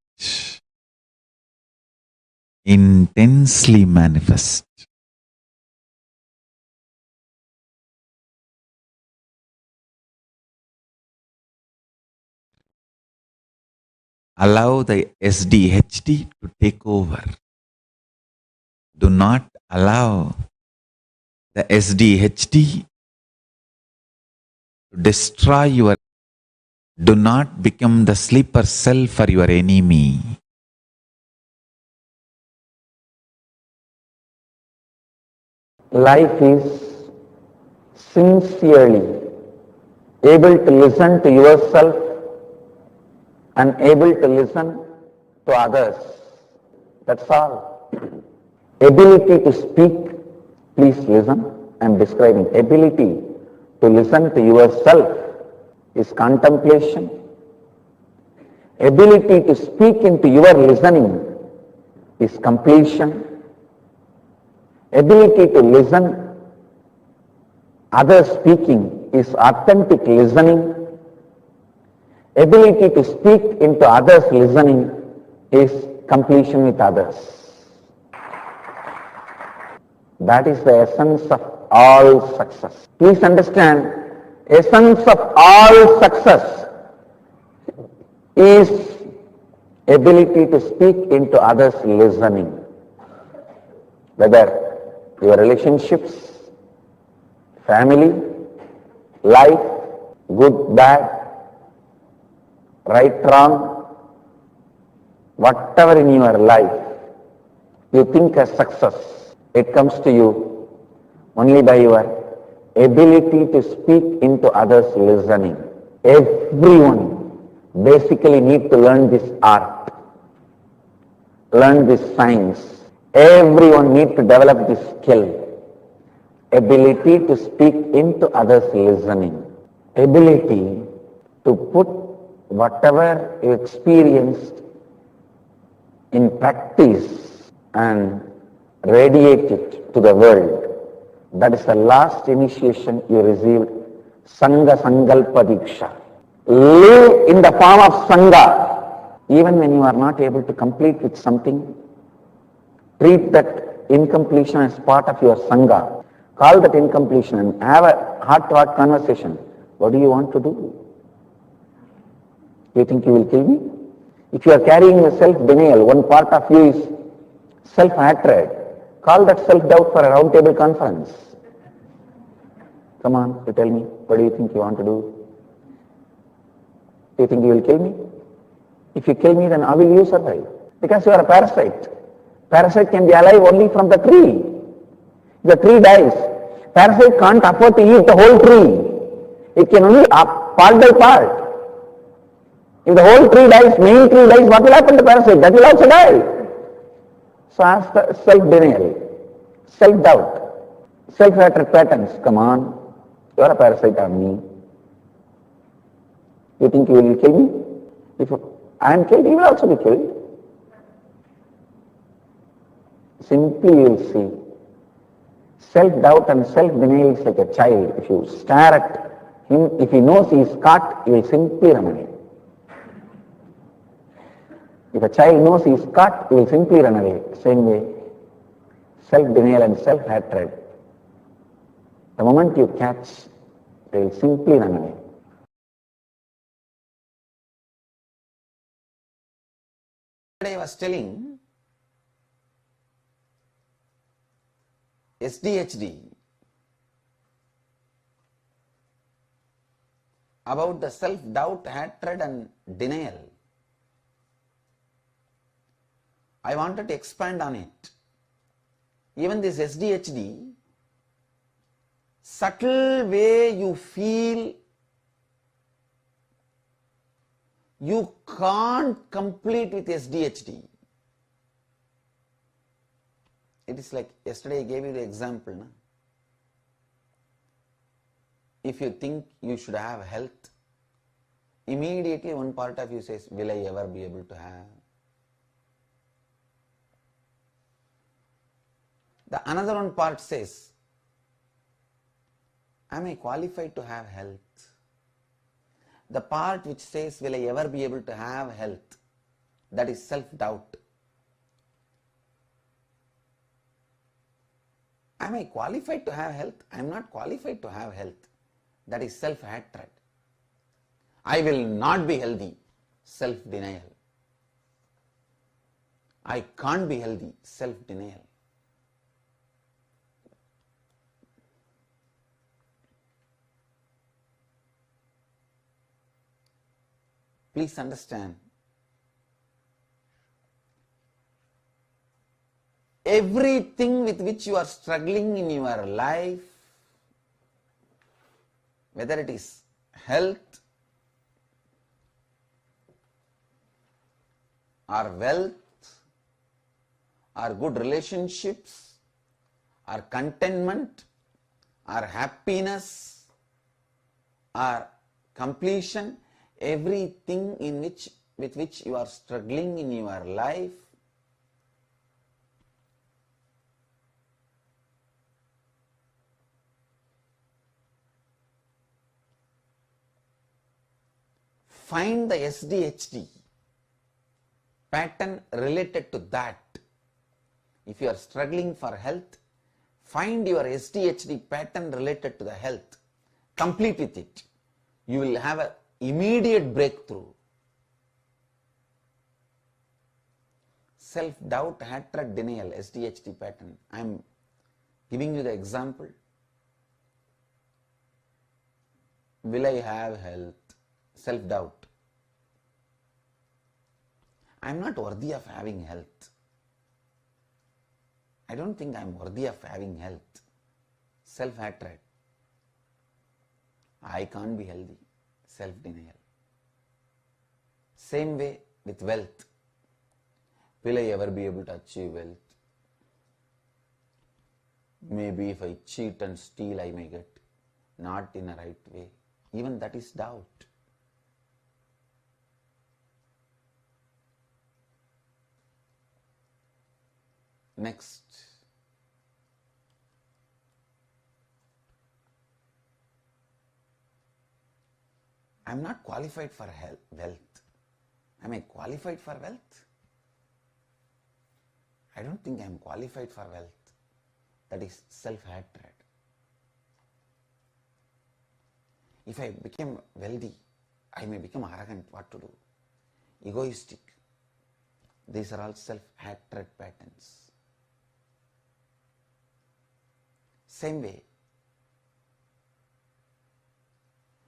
Intensely manifest. Allow the SDHD to take over. Do not allow the SDHD to destroy your. Do not become the sleeper cell for your enemy. Life is sincerely able to listen to yourself and able to listen to others. That's all. Ability to speak, please listen. I'm describing. Ability to listen to yourself is contemplation. Ability to speak into your listening is completion. Ability to listen others speaking is authentic listening. Ability to speak into others listening is completion with others. That is the essence of all success. Please understand, essence of all success is ability to speak into others listening. Whether your relationships, family, life, good, bad, right, wrong, whatever in your life you think as success, It comes to you only by your ability to speak into others' listening. Everyone basically need to learn this art, learn this science. Everyone need to develop this skill, ability to speak into others' listening, ability to put whatever you experienced in practice and radiate it to the world. That is the last initiation you received, Sangha Sankalpa Diksha. Live in the form of Sangha. Even when you are not able to complete with something, treat that incompletion as part of your Sangha. Call that incompletion and have a heart-to-heart conversation. What do you want to do? You think you will kill me? If you are carrying a self-denial, one part of you is self-hatred. Call that self-doubt for a round-table conference. Come on, you tell me, what do you think you want to do? Do you think you will kill me? If you kill me, then how will you survive? Because you are a parasite. Parasite can be alive only from the tree. The tree dies. Parasite can't afford to eat the whole tree. It can only part by part. If the whole tree dies, main tree dies, what will happen to parasite? That will also die. So ask the self-denial, self-doubt, self-hatred patterns. Come on, you are a parasite on me. You think you will kill me? If I am killed, you will also be killed. Simply you will see. Self-doubt and self-denial is like a child. If you stare at him, if he knows he is caught, he will simply run away. If a child knows he is caught, he will simply run away. Same way, self-denial and self-hatred. The moment you catch, they will simply run away. I was telling SDHD about the self-doubt, hatred and denial. I wanted to expand on it. Even this SDHD, subtle way you feel you can't complete with SDHD. It is like yesterday I gave you the example. No? If you think you should have health, immediately one part of you says, will I ever be able to have? The another one part says, am I qualified to have health? The part which says, will I ever be able to have health? That is self-doubt. Am I qualified to have health? I am not qualified to have health. That is self-hatred. I will not be healthy. Self-denial. I can't be healthy. Self-denial. Please understand, everything with which you are struggling in your life, whether it is health or wealth or good relationships or contentment or happiness or completion, everything with which you are struggling in your life, find the SDHD pattern related to that. If you are struggling for health, find your SDHD pattern related to the health. Complete with it. You will have an immediate breakthrough. Self-doubt, hatred, denial, SDHD pattern. I am giving you the example. Will I have health? Self-doubt. I am not worthy of having health. I don't think I'm worthy of having health. Self-hatred. I can't be healthy. Self-denial. Same way with wealth. Will I ever be able to achieve wealth? Maybe if I cheat and steal, I may get. Not in a right way. Even that is doubt. Next. I'm not qualified for wealth. Am I qualified for wealth? I don't think I'm qualified for wealth. That is self-hatred. If I become wealthy, I may become arrogant. What to do? Egoistic. These are all self-hatred patterns. Same way,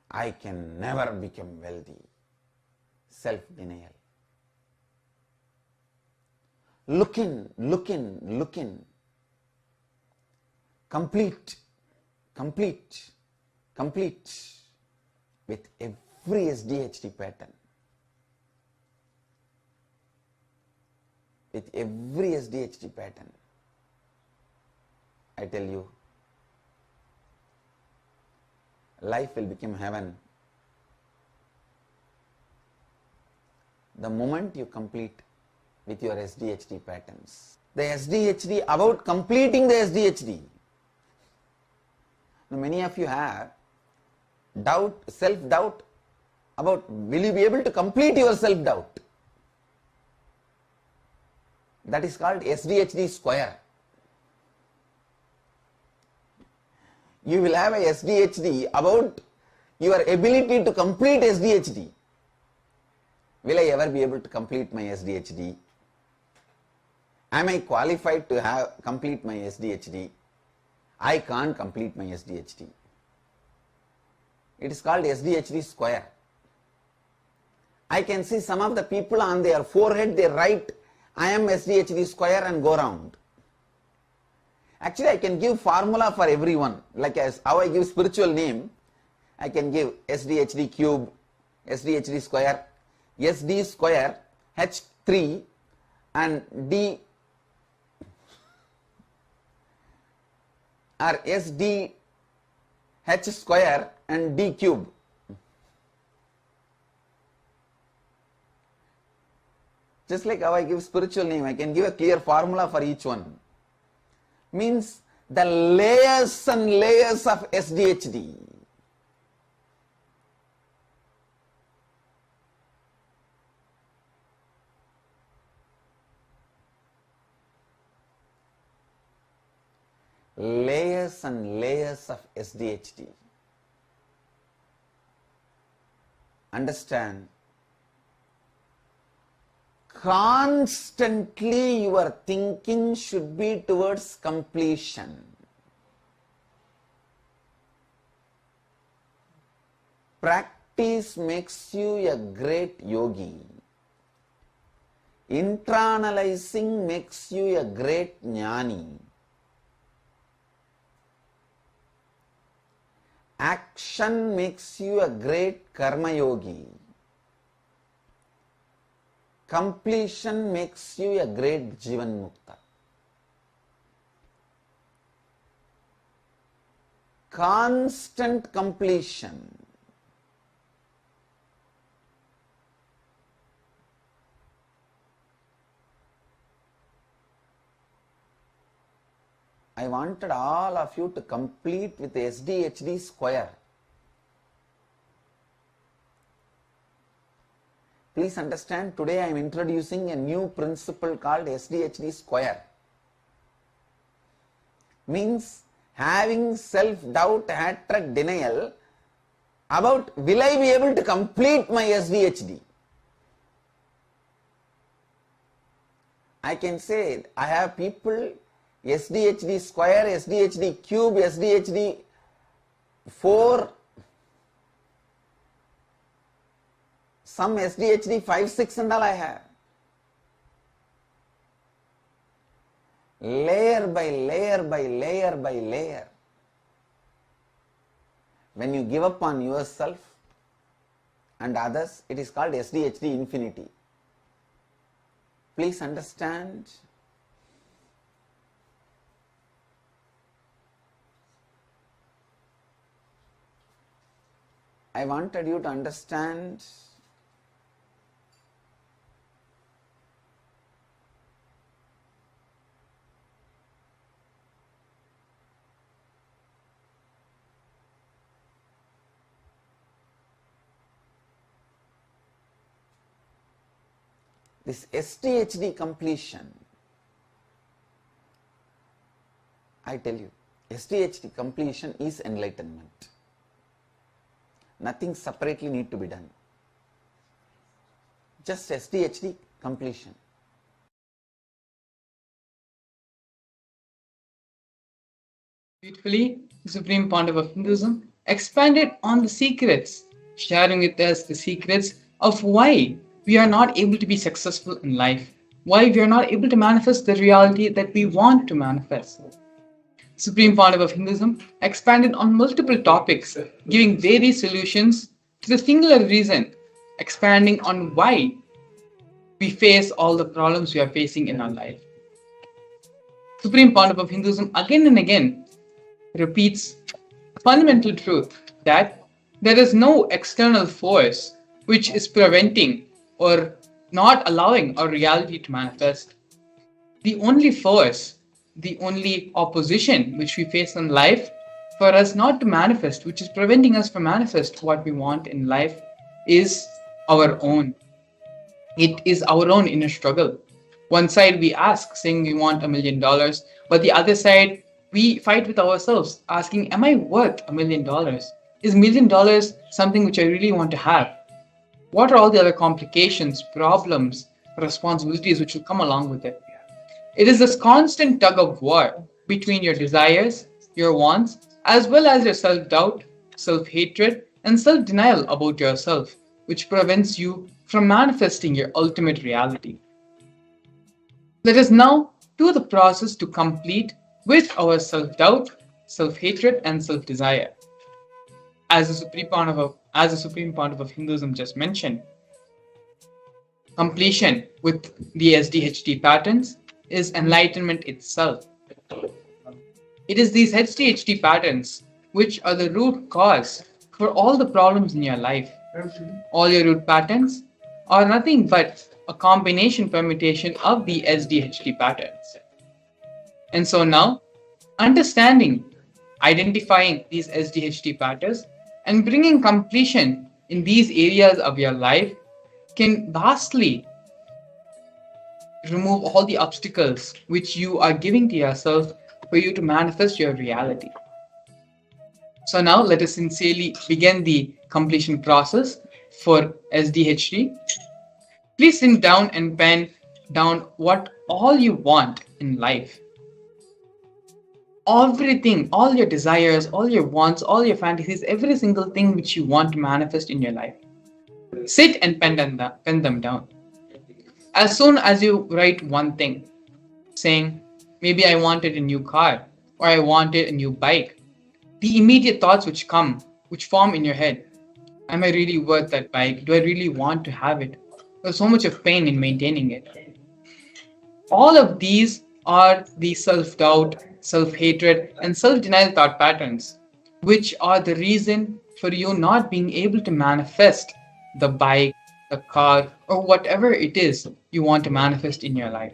I can never become wealthy. Self-denial. Look in. Complete with every SDHD pattern. With every SDHD pattern. I tell you, life will become heaven the moment you complete with your SDHD patterns. The SDHD, about completing the SDHD. Now, many of you have doubt, self-doubt about will you be able to complete your self-doubt. That is called SDHD square. You will have a SDHD about your ability to complete SDHD. Will I ever be able to complete my SDHD? Am I qualified to complete my SDHD? I can't complete my SDHD. It is called SDHD square. I can see some of the people on their forehead, they write, I am SDHD square and go round. Actually, I can give formula for everyone. Like as how I give spiritual name, I can give SDHD cube, SDHD square, SD square, H3 and D or SD H square and D cube. Just like how I give spiritual name, I can give a clear formula for each one. Means the layers and layers of SDHD. Layers and layers of SDHD. Understand? Constantly your thinking should be towards completion. Practice makes you a great yogi. Internalizing makes you a great jnani. Action makes you a great karma yogi. Completion makes you a great Jivan Mukta. Constant completion. I wanted all of you to complete with SDHD square. Please understand, today I am introducing a new principle called SDHD square. Means having self-doubt, hatred, denial about will I be able to complete my SDHD. I can say I have people SDHD square, SDHD cube, SDHD 4, some SDHD 5, 6 and all I have. layer by layer by layer by layer. When you give up on yourself and others, it is called SDHD infinity. Please understand. I wanted you to understand this SDHD completion. I tell you, SDHD completion is enlightenment. Nothing separately need to be done. Just SDHD completion. Beautifully, the Supreme Pontiff of Hinduism expanded on the secrets, sharing with us the secrets of why we are not able to be successful in life, why we are not able to manifest the reality that we want to manifest. Supreme Pontiff of Hinduism expanded on multiple topics, giving various solutions to the singular reason, expanding on why we face all the problems we are facing in our life. Supreme Pontiff of Hinduism again and again repeats a fundamental truth that there is no external force which is preventing or not allowing our reality to manifest. The only force, the only opposition which we face in life for us not to manifest, which is preventing us from manifest what we want in life, is our own. It is our own inner struggle. One side we ask, saying we want $1 million, but the other side we fight with ourselves, asking, am I worth $1 million? Is $1 million something which I really want to have? What are all the other complications, problems, responsibilities which will come along with it? It is this constant tug of war between your desires, your wants, as well as your self-doubt, self-hatred, and self-denial about yourself, which prevents you from manifesting your ultimate reality. Let us now do the process to complete with our self-doubt, self-hatred, and self-desire. As the Supreme Pontiff of Hinduism just mentioned, completion with the SDHD patterns is enlightenment itself. It is these SDHD patterns which are the root cause for all the problems in your life. All your root patterns are nothing but a combination permutation of the SDHD patterns. And so now, understanding, identifying these SDHD patterns and bringing completion in these areas of your life can vastly remove all the obstacles which you are giving to yourself for you to manifest your reality. So now let us sincerely begin the completion process for SDHD. Please sit down and pen down what all you want in life. Everything, all your desires, all your wants, all your fantasies, every single thing which you want to manifest in your life. Sit and pen them down. As soon as you write one thing, saying, maybe I wanted a new car, or I wanted a new bike, the immediate thoughts which form in your head, am I really worth that bike? Do I really want to have it? There's so much of pain in maintaining it. All of these are the self-doubt, self-hatred, and self-denial thought patterns, which are the reason for you not being able to manifest the bike, the car, or whatever it is you want to manifest in your life.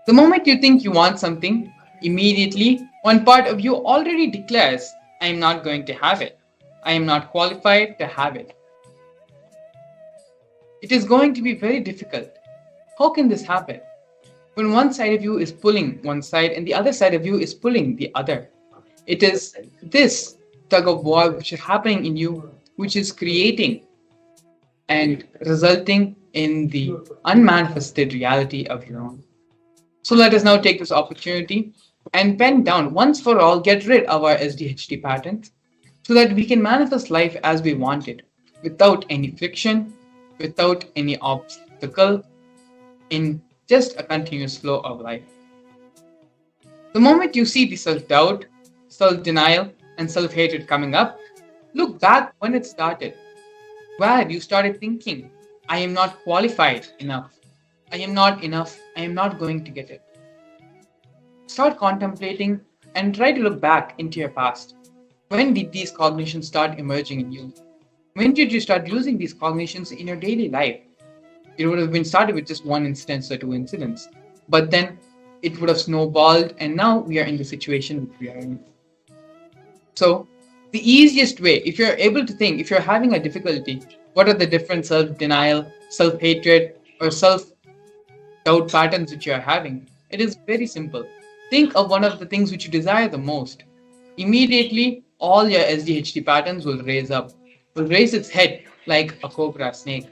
The moment you think you want something, immediately one part of you already declares, I am not going to have it. I am not qualified to have it. It is going to be very difficult. How can this happen? When one side of you is pulling one side and the other side of you is pulling the other. It is this tug of war which is happening in you, which is creating and resulting in the unmanifested reality of your own. So let us now take this opportunity and pen down once for all, get rid of our SDHD patterns so that we can manifest life as we want it, without any friction, without any obstacle, in just a continuous flow of life. The moment you see the self doubt, self denial, and self hatred coming up, look back when it started, where you started thinking, I am not qualified enough, I am not enough, I am not going to get it. Start contemplating and try to look back into your past. When did these cognitions start emerging in you? When did you start using these cognitions in your daily life? It would have been started with just one instance or two incidents, but then it would have snowballed, and now we are in the situation we are in. So, the easiest way, if you're able to think, if you're having a difficulty, what are the different self denial, self hatred, or self doubt patterns which you are having? It is very simple. Think of one of the things which you desire the most. Immediately, all your SDHD patterns will raise up, will raise its head like a cobra snake.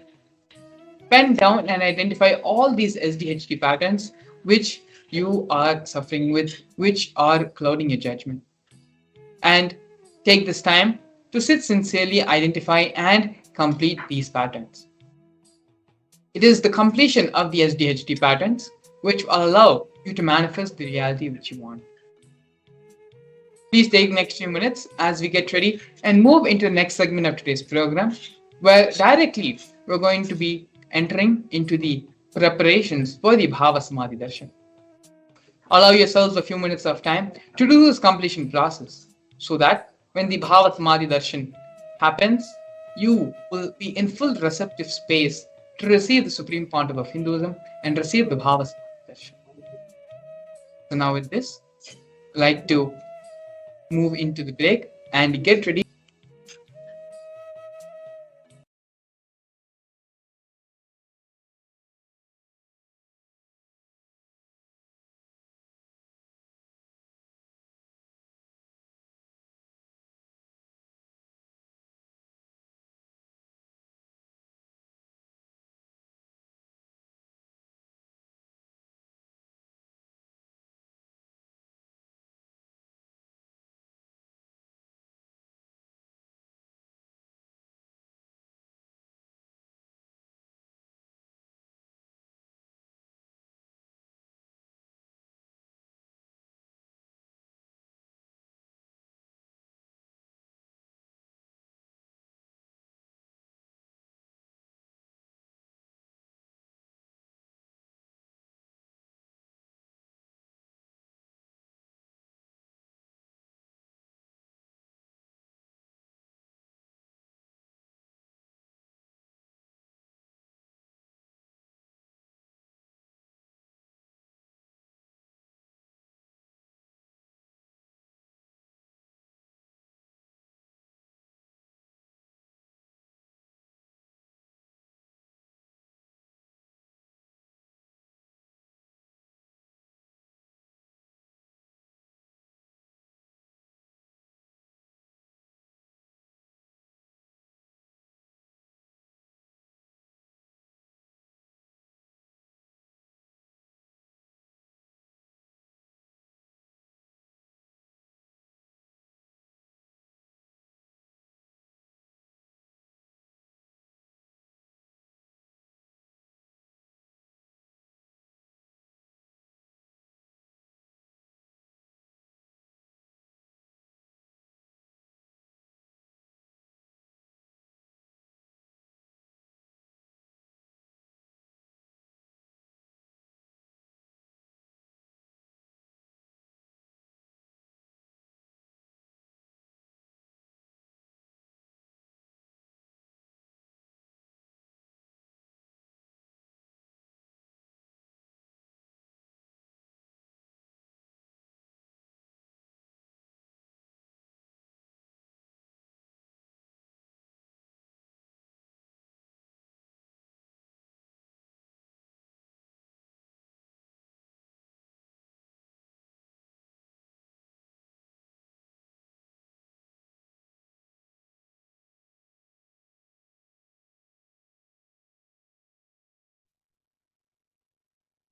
Pen down and identify all these SDHD patterns which you are suffering with, which are clouding your judgment. And take this time to sit sincerely, identify, and complete these patterns. It is the completion of the SDHD patterns which will allow you to manifest the reality which you want. Please take the next few minutes as we get ready and move into the next segment of today's program, where directly we're going to be entering into the preparations for the Bhava Samadhi Darshan. Allow yourselves a few minutes of time to do this completion process so that when the Bhava Samadhi Darshan happens, you will be in full receptive space to receive the supreme pontiff of Hinduism and receive the Bhava Samadhi Darshan. So now with this, I'd like to move into the break and get ready.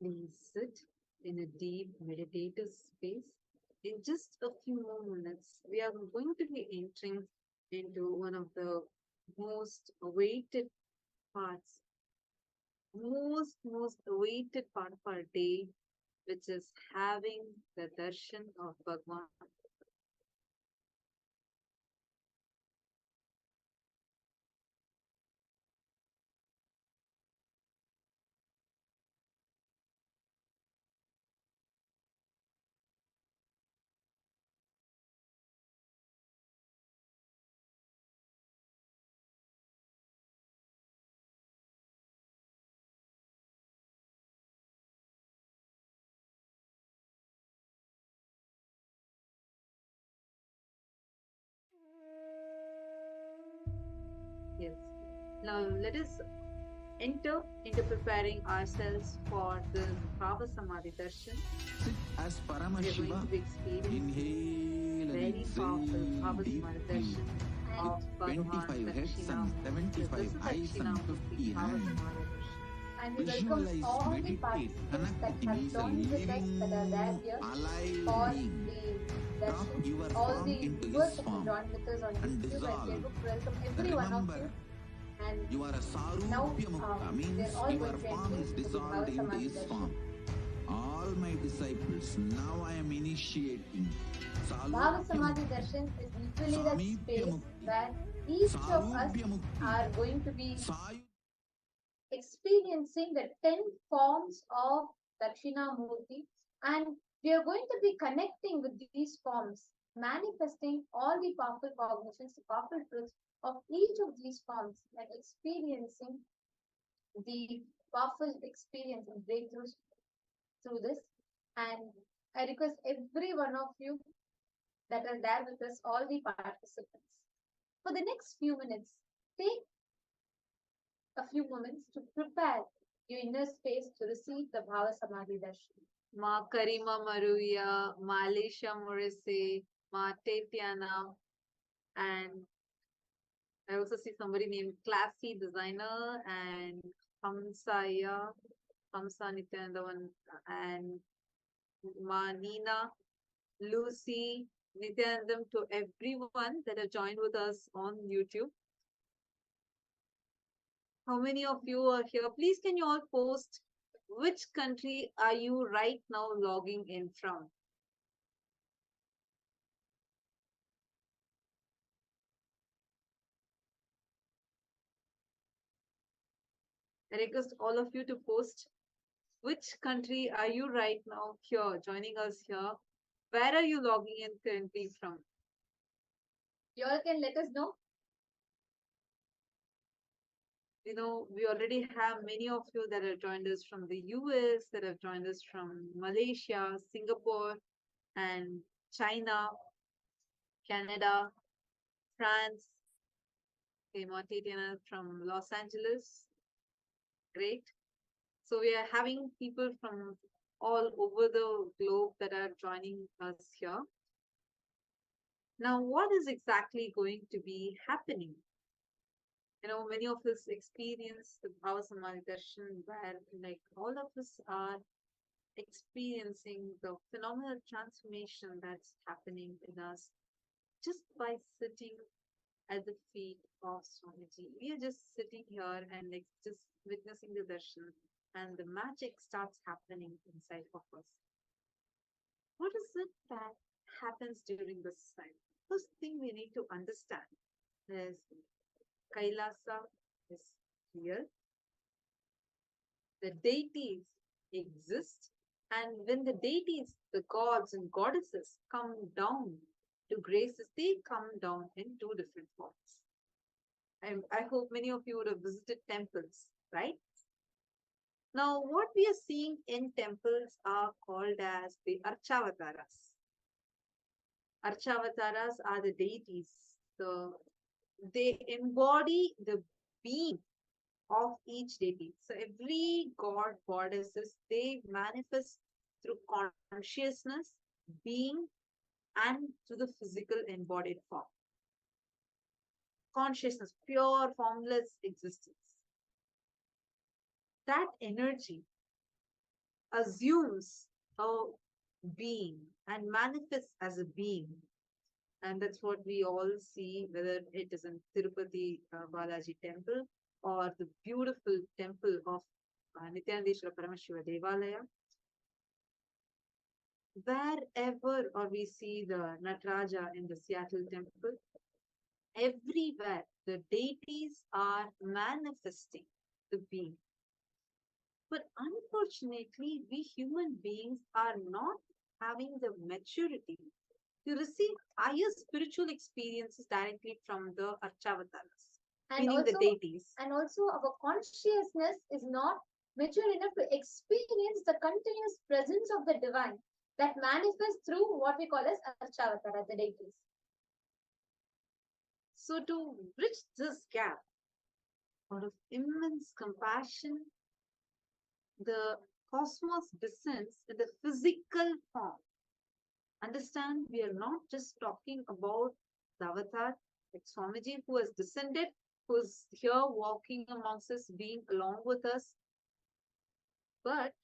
Please sit in a deep meditative space. In just a few more minutes, we are going to be entering into one of the most awaited parts, most awaited part of our day, which is having the darshan of Bhagwan. Yes. Now let us enter into preparing ourselves for this Bhava Samadhi Darshan. Sit as We are going Paramashiva. to be experiencing Inhale and very powerful exhale Bhava Samadhi deeply. Darshan of Bhagavan 25 heads and Dakshinamurthy. This 75 is eyes and Dakshinamurthy 50 Bhava hands. Samadhi Darshan. And we welcome Visualize, all the meditate, participants connect that with him. have He is a joined with us that are there living, here alive for being. the Drop darshan. your All form the into viewers his that have form joined with us on and YouTube and dissolve. Facebook, welcome every one of Remember, you. And you are a now Sarupya Mukta, they're means all your going to form enter is into the dissolved Bhava into Samadhi his darshan. form. All my disciples, now I am initiating Bhava Salupya Samadhi Mukti, darshan is literally that Samipya space Mukti, where each of us Sarupya Mukti, are going to be Sayu. experiencing the 10 forms of Dakshinamurthy, and we are going to be connecting with these forms, manifesting all the powerful cognitions, the powerful truths of each of these forms, and experiencing the powerful experience and breakthroughs through this. And I request every one of you that are there with us, all the participants, for the next few minutes, take a few moments to prepare your inner space to receive the Bhava Samadhi Darshan. Ma Karima Maruya, Malisha Morrissey, Ma Tetiana, and I also see somebody named Classy Designer and Hamsaya, Hamsa Nithyananda one, and Ma Nina, Lucy, Nithyanandam, to everyone that have joined with us on YouTube. How many of you are here? Please can you all post which country are you right now logging in from? I request all of you to post which country are you right now here, joining us here? Where are you logging in currently from? You all can let us know. You know, we already have many of you that have joined us from the US, that have joined us from Malaysia, Singapore, and China, Canada, France. Okay, Tatiana from Los Angeles. Great. So we are having people from all over the globe that are joining us here. Now, what is exactly going to be happening? You know, many of us experience the Bhava Samadhi Darshan where like all of us are experiencing the phenomenal transformation that's happening in us just by sitting at the feet of Swamiji. We are just sitting here and like just witnessing the darshan, and the magic starts happening inside of us. What is it that happens during this time? First thing we need to understand is Kailasa is real. The deities exist, and when the deities, the gods and goddesses come down to graces, they come down in two different forms. I hope many of you would have visited temples, right? Now, what we are seeing in temples are called as the Archavataras. Archavataras are the deities. They embody the being of each deity. So every god, goddesses, they manifest through consciousness, being, and through the physical embodied form. Consciousness, pure, formless existence. That energy assumes a being and manifests as a being. And that's what we all see, whether it is in Tirupati Balaji temple or the beautiful temple of Nithyanandeshwara Paramashiva Devalaya. wherever or we see the Nataraja in the Seattle temple, everywhere the deities are manifesting the being. But unfortunately, we human beings are not having the maturity to receive higher spiritual experiences directly from the Archavataras, And meaning the also, deities. our consciousness is not mature enough to experience the continuous presence of the divine that manifests through what we call as Archavatara, the deities. So, to bridge this gap, out of immense compassion, the cosmos descends in the physical form. Understand, we are not just talking about the avatar, like Swamiji, who has descended, who is here walking amongst us, being along with us. But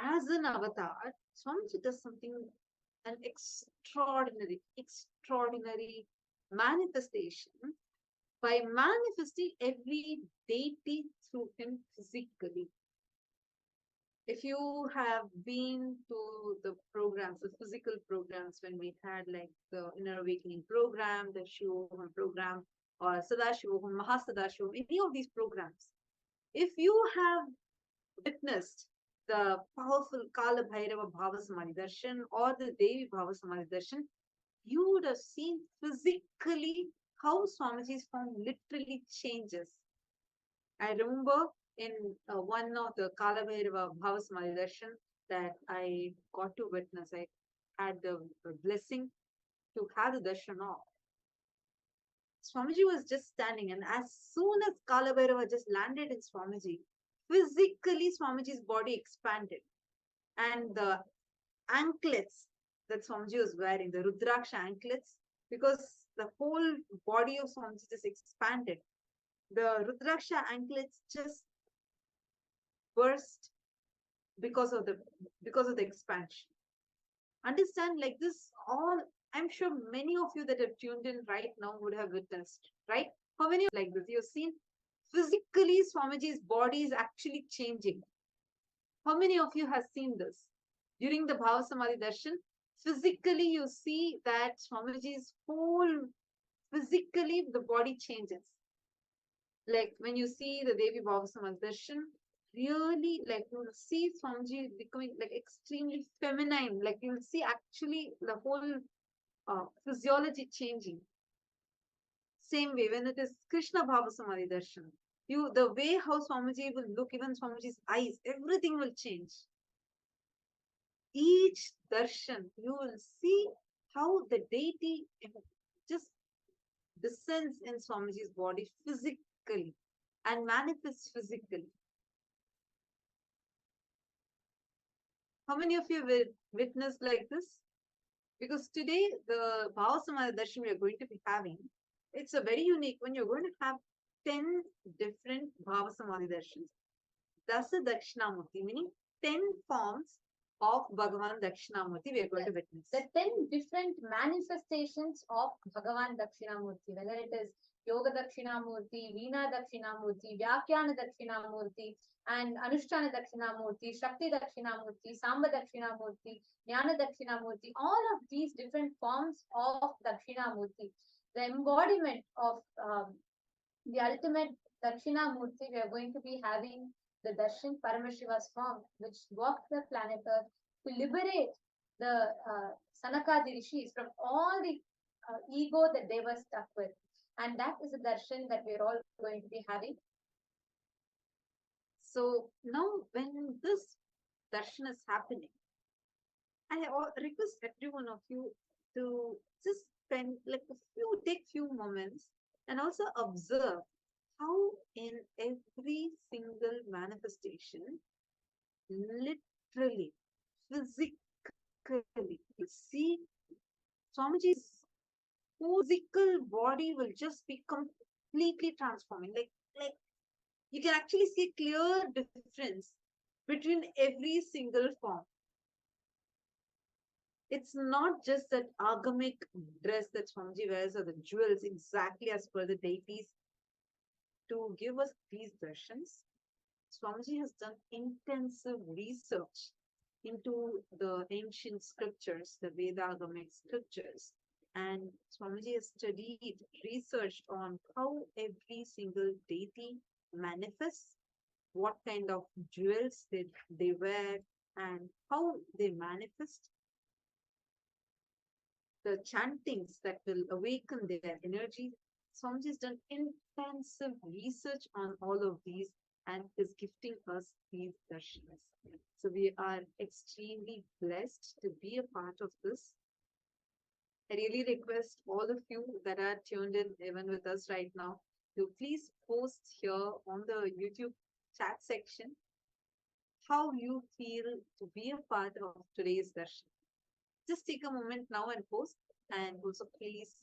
as an avatar, Swamiji does something, an extraordinary manifestation by manifesting every deity through him physically. If you have been to the programs, the physical programs, when we had like the Inner Awakening program, the Shivoham program, or Sadashivoham, Mahasadashivoham, any of these programs, if you have witnessed the powerful Kala Bhairava Bhava Samadhi Darshan or the Devi Bhava Samadhi Darshan, you would have seen physically how Swamiji's form literally changes. I remember in one of the Kala Bhairava Bhava Samadhi Darshan that I got to witness, I had the blessing to have the darshan of. Swamiji was just standing, and as soon as Kala Bhairava just landed in Swamiji, physically Swamiji's body expanded, and the anklets that Swamiji was wearing, the Rudraksha anklets, because the whole body of Swamiji just expanded. The Rudraksha anklets just burst because of the expansion. Understand, like this, all I'm sure many of you that have tuned in right now would have witnessed, right? How many like this? You've seen physically Swamiji's body is actually changing. How many of you have seen this? During the Bhava Samadhi Darshan, physically you see that Swamiji's whole physically the body changes. Like when you see the Devi Bhava Samadhi Darshan, really like you'll see Swamiji becoming like extremely feminine. Like you'll see actually the whole physiology changing. Same way when it is Krishna Bhava Samadhi Darshan, the way how Swamiji will look, even Swamiji's eyes, everything will change. Each darshan, you will see how the deity just descends in Swamiji's body physically and manifests physically. How many of you will witness like this? Because today, the Bhava Samadhi Darshan we are going to be having, it's a very unique one. You're going to have 10 different Bhava Samadhi Darshans. Dasa Dakshinamoorthy, meaning 10 forms of Bhagavan Dakshinamurti we are going to witness. The 10 different manifestations of Bhagavan Dakshinamurti, whether it is Yoga Dakshinamurti, Veena Dakshinamurti, Vyakhyana Dakshinamurti, and Anushtana Dakshinamurti, Shakti Dakshinamurti, Samba Dakshinamurti, Jnana Dakshinamurti, all of these different forms of Dakshinamurti, the embodiment of the ultimate Dakshinamurti, we are going to be having the Darshan Paramashiva's form, which walked the planet Earth to liberate the Sanakadi Rishis from all the ego that they were stuck with. And that is a darshan that we're all going to be having. So now when this darshan is happening, I request every one of you to just spend like take few moments and also observe how in every single manifestation, literally, physically, you see Swamiji's physical body will just be completely transforming. Like you can actually see a clear difference between every single form. It's not just that agamic dress that Swamiji wears or the jewels exactly as per the deities to give us these darshans. Swamiji has done intensive research. into the ancient scriptures, the Vedagamic scriptures. And Swamiji has studied, researched on how every single deity manifests, what kind of jewels they wear, and how they manifest, the chantings that will awaken their energy. Swamiji has done intensive research on all of these and is gifting us these darshanas. So we are extremely blessed to be a part of this. I really request all of you that are tuned in even with us right now to please post here on the YouTube chat section how you feel to be a part of today's darshan. Just take a moment now and post, and also please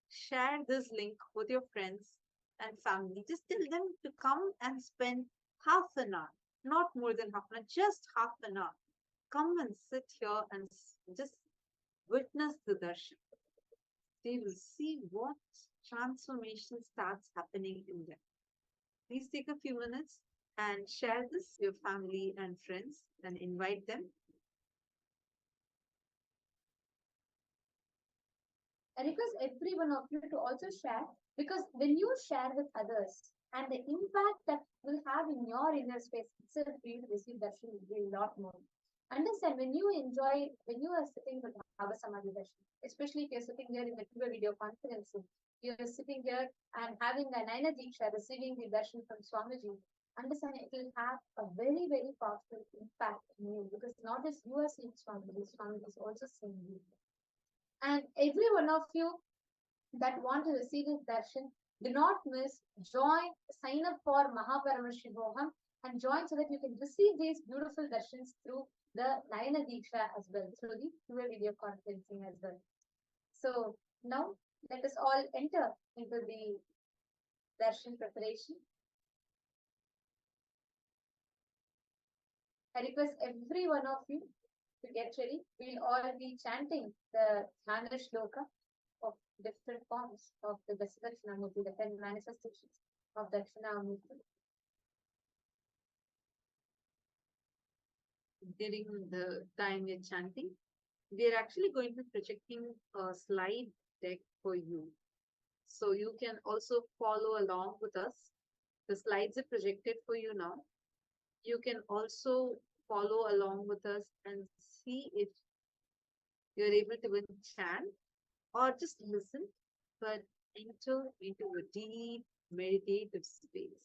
share this link with your friends and family. Just tell them to come and spend half an hour, not more than half an hour, just half an hour. Come and sit here and just witness the darshan. They will see what transformation starts happening in them. Please take a few minutes and share this with your family and friends and invite them. I request every one of you to also share, because when you share with others and the impact that will have in your inner space itself for you to receive darshan will be a lot more. Understand, when you enjoy, when you are sitting with Bhava Samadhi darshan, especially if you're sitting here in the video conferencing, you're sitting here and having a Naina Diksha, receiving the darshan from Swamiji, understand it will have a very, very powerful impact on you, because not just you are seeing Swamiji, Swamiji is also seeing you. And every one of you that want to receive this darshan, do not miss, join, sign up for Paramashivam and join so that you can receive these beautiful darshans through the Nayana Diksha as well, through the video conferencing as well. So now let us all enter into the darshan preparation. I request every one of you to get ready. We'll all be chanting the Dhyana Shloka of different forms of the Dakshinamoorthy, the 10 manifestations of Dakshinamoorthy. During the time we're chanting, we're actually going to be projecting a slide deck for you. So you can also follow along with us. The slides are projected for you now. You can also follow along with us and see if you're able to even chant or just listen, but enter into a deep meditative space.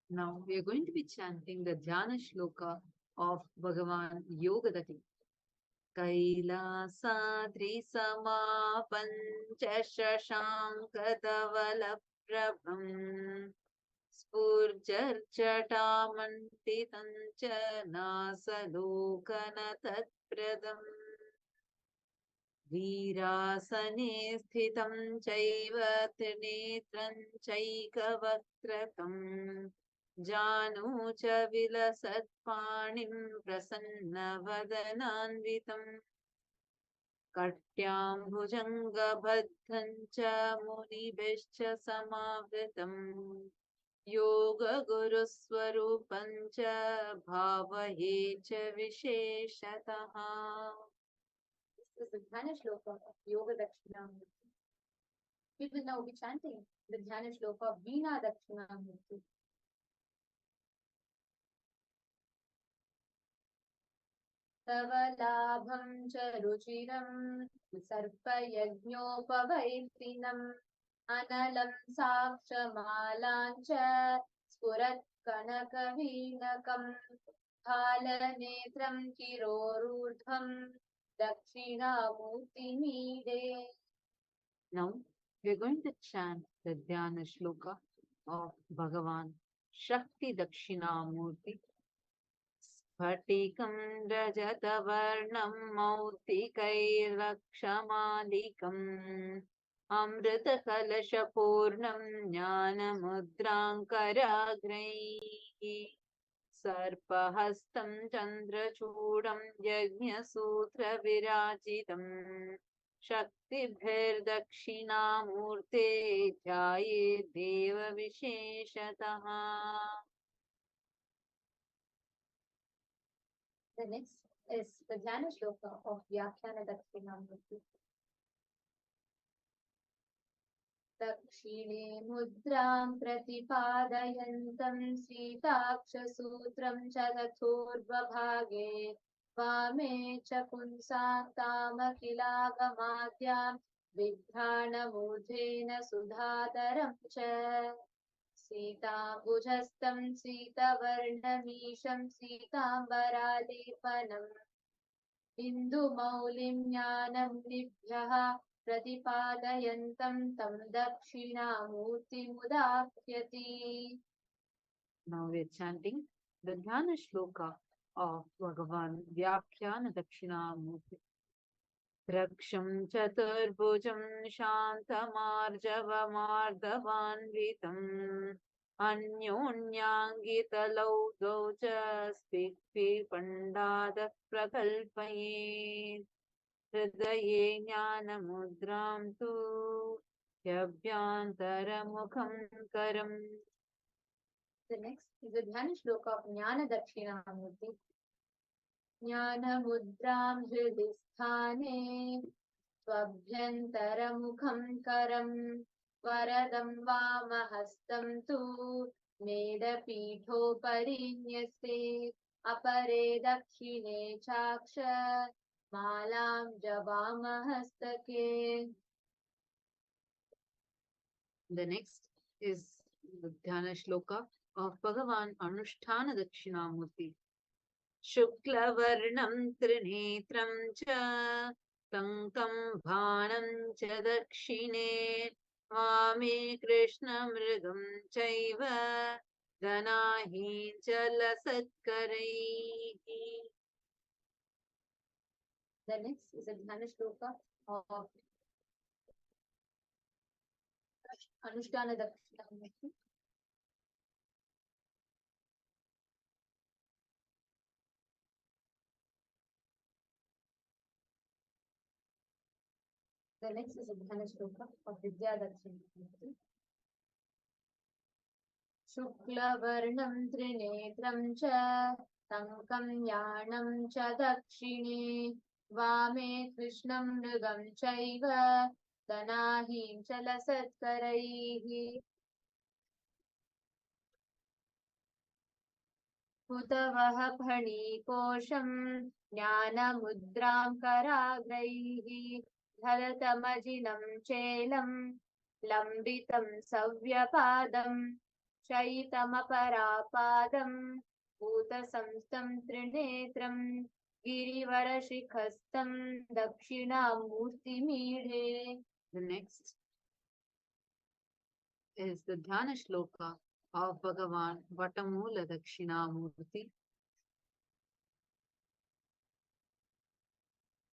Now we are going to be chanting the Dhyana Shloka of Bhagavan Yogadati. Kailasadri Samapanchashashankadavalaprabham Spurjarchatamantitam cha nasalokana tatpradam Virasane sthitam chaiva trinetram chaikavakrakam Janu cha vilasatpanim prasannavadananvitam Katyam bhujangabhaddham cha munibhishcha samavritam Yoga Guru Swarupam cha bhavaye cha visheshataha. This is the Dhyana Shloka of Yoga Dakshinamoorthy. We will now be chanting the Dhyana Shloka of Veena Dakshinamoorthy. Tavalabham cha ruchiram sarpayajñopavaitinam analam sakshamalan cha spurat kanakavinakam halanetram kirorurdham Dakshinamurti Mide. Now we are going to chant the Dhyana Shloka of Bhagavan Shakti Dakshinamurti. Spatikam rajatavarnam mautikairakshamadikam Amrita kalasha purnam jnanamudrankaragraihi Sarpahastam chandrachudam yajñasutra virajitam शक्तिभिर्दक्षिणामूर्ते ध्याये देव विशेषतः. The next is the Jnana Shloka of Vyakhyana Dakshinamurti. दक्षिणे मुद्रां प्रतिपादयन्तं सीताक्षसूत्रं च तथोर्वभागे वामे च पुंसां विभ्राणमूर्धेन सुधातरं च सीताम्बुजस्तं सीतवर्णमीशं सीताम्बरालेपनम् बिन्दुमौलिं ज्ञानं निभ्यः प्रतिपादयन्तं तं दक्षिणामूर्तिमुदाख्यति. Now we are chanting the Dhyana Shloka of Bhagavan Vyakhyana Dakshinamurti. Draksham Chaturbhujam Shantamarjavamardhavanvitam Anyonyangitalौ Dvau Cha Spikpi Pandada Prakalpaye Hridaye Jnanamudram Tu Yabhyantaramukham Karam. The next is the Dhyana Shloka of Jnana Dakshinamurti. ज्ञानमुद्रां हृदि स्थाने स्वभ्यन्तरमुखं करं वरदं वामहस्तं तु मेदपीठोपरि न्यस्ते अपरे दक्षिणे चाक्ष मालां जवामहस्तके. The next is the Dhyana Shloka of Bhagavan Anushtana Dakshinamurti. Shuklavarnam Trinetram cha Tankam Bhanam cha Dakshine Vame Krishna Mrigam Chaiva Ganahi Chalasatkaraihi. The next is a Dhyana Shloka of Anushtana Dakshinamurti. The next is a Dhyana Shloka of Vidya Dakshinamurti. शुक्लवर्णं त्रिनेत्रं च तङ्कं यानं च दक्षिणे वामे कृष्णं मृगं चैव दनाहीं च लसत्करैः हुतवः फणीकोशं ज्ञानमुद्रां कराग्रैः धरतमजिनं चेलं लम्बितं सव्यपादम् शयितमपरापादं भूतसंस्थं त्रिनेत्रं गिरिवरशिखस्थं दक्षिणामूर्तिमीढे. The next is the Dhyana Shloka of Bhagavan Vatamula Dakshinamurti.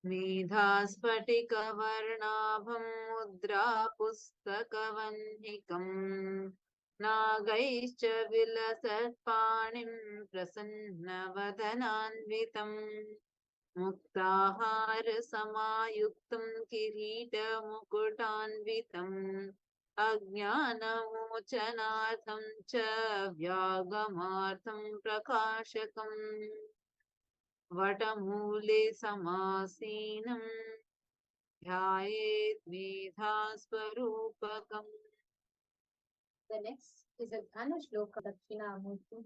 मेधास्फटिकवर्णाभं मुद्रापुस्तकवह्निकम् नागैश्च विलसत्पाणिं प्रसन्नवदनान्वितम् मुक्ताहारसमायुक्तं किरीटमुकुटान्वितम् अज्ञानमोचनार्थं च व्यागमार्थं प्रकाशकम् वटमूले समासीनं ध्यायेत् मेधास्वरूपकम्. The next is a Dhyana Shloka Dakshinamurti.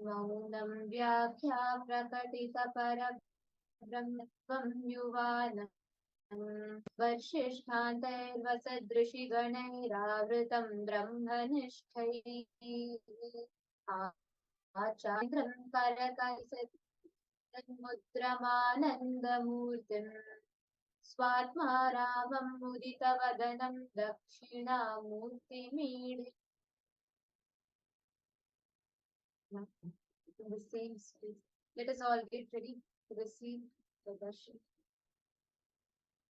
मौनं व्याख्या प्रकटितपरब्रह्मत्वं युवानम् वर्षिष्ठान्तैर्वसदृशिगणैरावृतं ब्रह्मनिष्ठैः आचार्यं करकलितमुद्रमानन्दमूर्तिं स्वात्मा रामं मुदितवदनं दक्षिणामूर्तिमीढे. In the same space, let us all get ready to receive the darshan.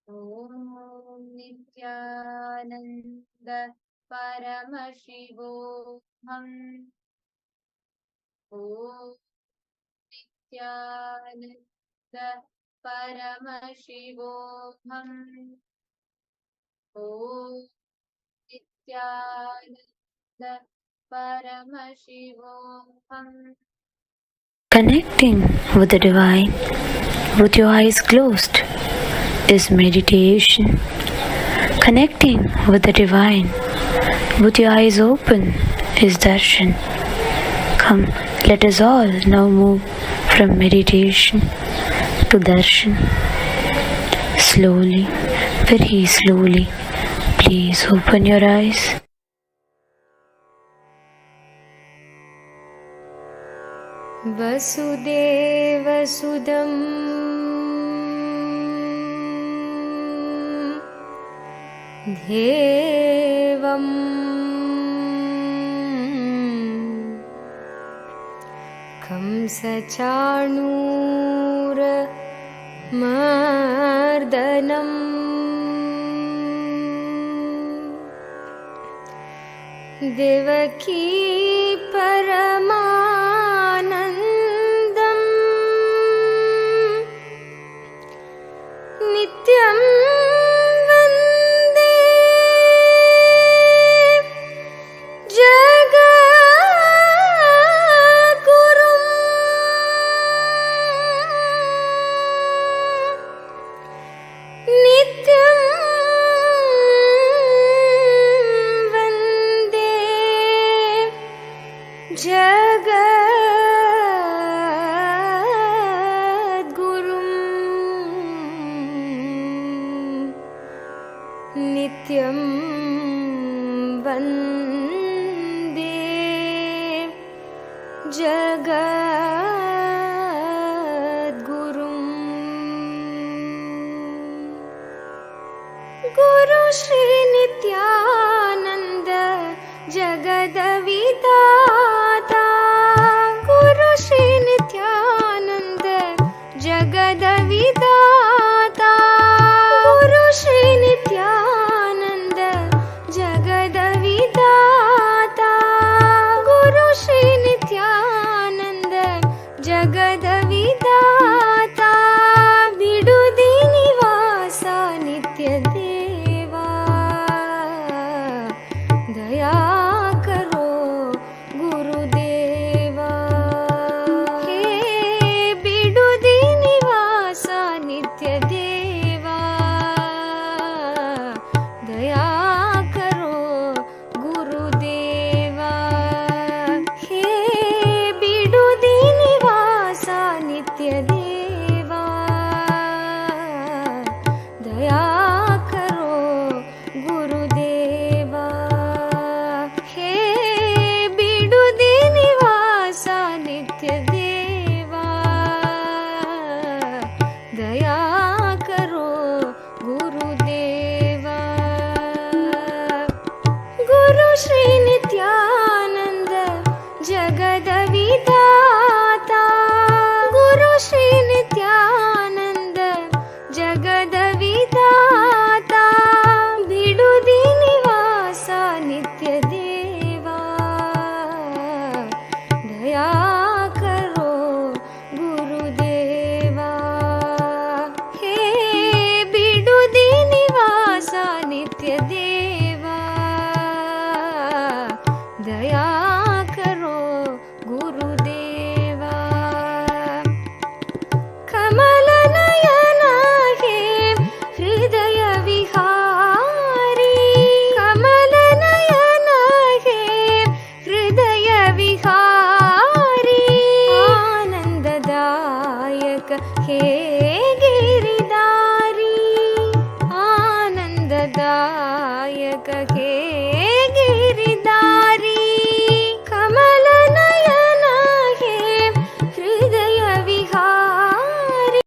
Om Nithyananda Paramashivam. Om Nithyananda Paramashivam. Om Nithyananda Paramashivam. Connecting with the divine with your eyes closed is meditation. Connecting with the divine with your eyes open is darshan. Come, let us all now move from meditation to darshan. Slowly, very slowly, please open your eyes. Vasudevasudam Devam Kamsachanura Mardanam Devaki Paramanandam Nityam Vande Jagadgurum Nityam Vande Jagadgurum Nityam Vande Jagadgurum Guru Shri Nithyananda Jagadavidata Guru Shri Nithyananda Jagadavidata Guru Shri Nithyananda Jagadavidata Guru Shri Nithyananda Jagadavidata Vidudi Nivasa Nitya Deva Daya Karo Gurudeva He Vidudi Nivasa Nitya Deva Daya Karo Gurudeva He Vidudi Nivasa Nitya Deva Daya Karo Gurudeva He Vidudi Nivasa Nitya Deva Daya Karo Gurudeva Guru Shri Nithyananda Jagadavidata Guru Shri Nithyananda Jagadavidata Vidudi Nivasa Nitya Deva Daya Karo Gurudeva He Vidudi Nivasa Nitya Deva Daya Karo Gurudeva Kamalanayana He Hridaya Vihari Kamalanayana He Hridaya Vihari Anandadayaka He Giridari Anandadayaka He Giridari Kamalanayana He Hridaya Vihari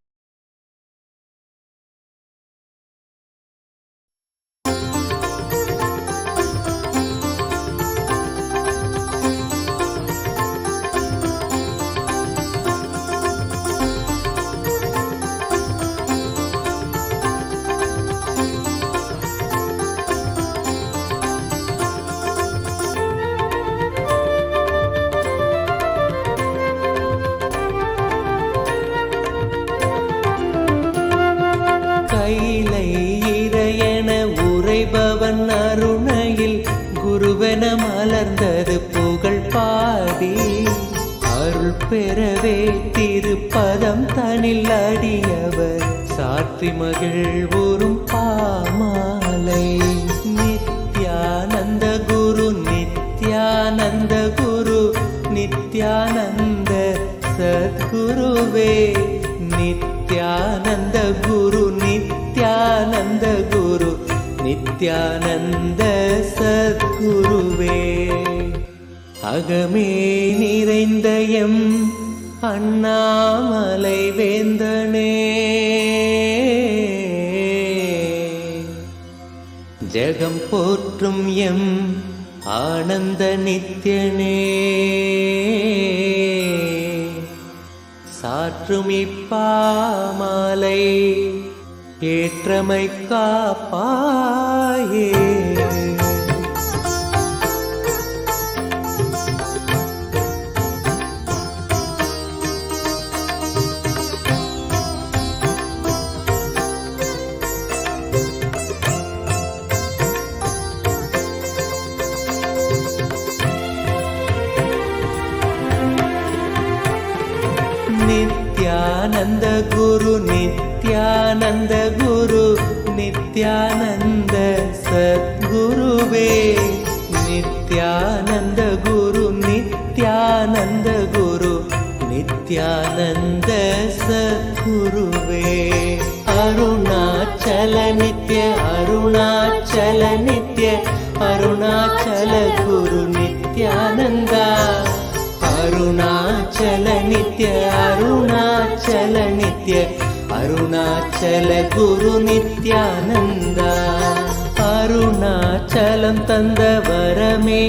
பெறவே திருப்பதம் தனில் அடியவர் சாற்றி மகிழ்வுறும் பாமாலை. நித்யானந்த குரு நித்யானந்த குரு நித்யானந்த சத்குருவே. நித்யானந்த குரு நித்யானந்த குரு நித்யானந்த சத்குருவே. அகமே நிறைந்த M Annamalai வேந்தனே, Jegam போற்றும் M ஆனந்த நித்யனே, சாற்றும் இப்பாமாலை ஏற்றமை காப்பாயே. நித்யானந்த குரு நித்யானந்த குரு நித்யானந்த சத்குருவே. நித்யானந்த குரு நித்யானந்த குரு நித்யானந்த சத்குருவே. அருணாச்சல நித்ய அருணாச்சல நித்ய அருணாச்சல குரு நித்யானந்தா. அருணாச்சல நித்ய அருணாச்சல நித்ய அருணாச்சல குரு நித்யானந்தா. அருணாச்சலம் தந்த வரமே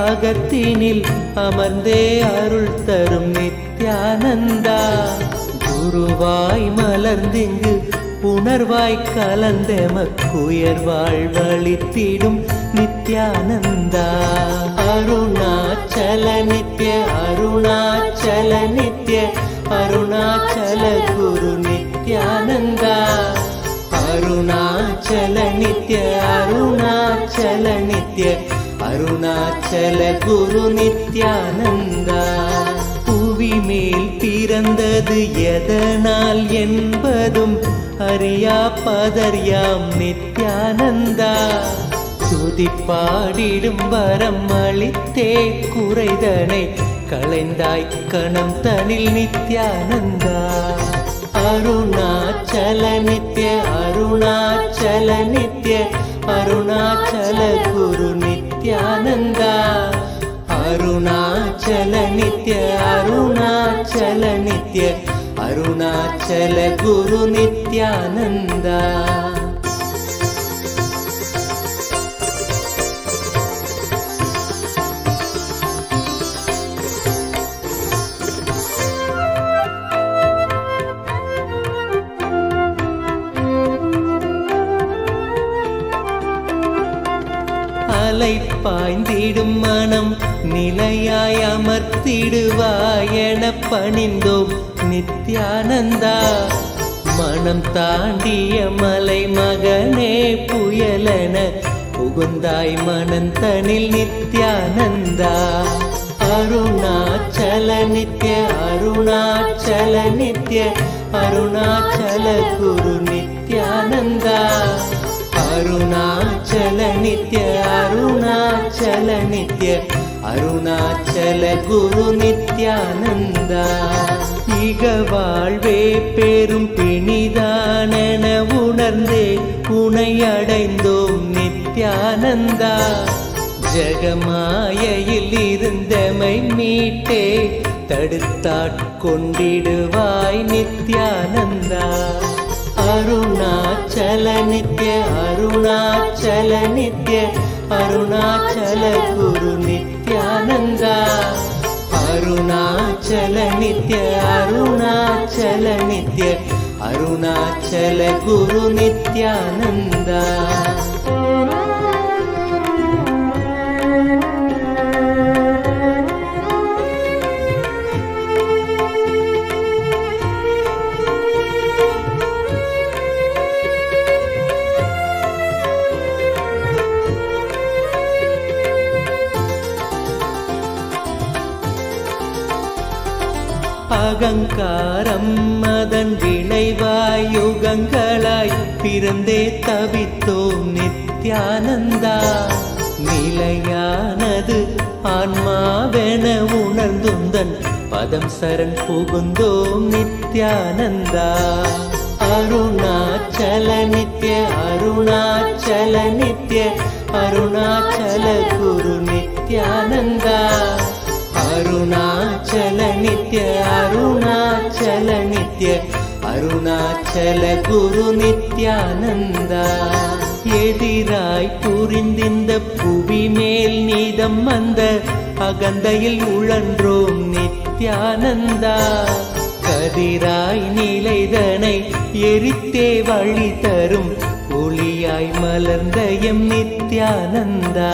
அகத்தினில் அமர்ந்தே அருள் தரும் நித்யானந்தா. குருவாய் மலர்ந்திங்கு உணர்வாய் கலந்தெமக்குயர்வாழ் வழித்திடும் நித்யானந்தா. அருணாச்சல நித்ய அருணாச்சல நித்ய அருணாச்சல குரு நித்யானந்தா. அருணாச்சல நித்ய அருணாச்சல நித்ய அருணாச்சல குரு நித்யானந்தா. புவி மேல் பிறந்தது எதனால் என்பதும் அறியா பதர்யாம் நித்யானந்தா. துதிப்பாடிடும் வரம் அளித்தே குறைதனை களைந்தாய் கணம் தனில் நித்யானந்தா. அருணாச்சல நித்ய அருணாச்சல நித்ய அருணாச்சல குரு நித்யானந்தா. அருணாச்சல நித்ய அருணாச்சல நித்ய அருணாச்சல குரு நித்யானந்தா. அலை பாய்ந்திடும் மனம் நிலையாய் அமர்த்திடுவாய் என பணிந்தோம் நித்யானந்தா. மனம் தாண்டிய மலை மகனே புயலென புகுந்தாய் மனந்தனில் நித்யானந்தா. அருணாச்சல நித்ய அருணாச்சல நித்ய அருணாச்சல குரு நித்யானந்தா. அருணாச்சல நித்ய அருணாச்சல நித்ய அருணாச்சல குரு நித்யானந்தா. இக வாழ்வே பெரும் பிணிதானென உணர்ந்தே உனை அடைந்தோம் நித்யானந்தா. ஜெகமாயையில் இருந்தமை மீட்டே தடுத்தாட்கொண்டிடுவாய் நித்யானந்தா. அருணாச்சல நித்ய அருணாச்சல நித்ய அருணாச்சல குரு நித்யானந்தா. அருணாச்சல நித்ய அருணாச்சல நித்ய அருணாச்சல குரு நித்யானந்தா. அகங்காரம் அதன் விளைவாய் யுகங்களாய் பிறந்தே தவித்தோம் நித்யானந்தா. நிலையானது ஆன்மாவென உணர்ந்துந்தன் பதம் சரண் புகுந்தோம் நித்யானந்தா. அருணாச்சல நித்ய அருணாச்சல நித்ய அருணாச்சல குரு நித்யானந்தா. அருணாச்சல நித்ய அருணாச்சல நித்ய அருணாச்சல குரு நித்யானந்தா. எதிராய் புரிந்திந்த புவி மேல் நீதம் வந்த அகந்தையில் உழன்றோம் நித்யானந்தா. கதிராய் நிலைதனை எரித்தே வழி தரும் ஒளியாய் மலர்ந்த எம் நித்யானந்தா.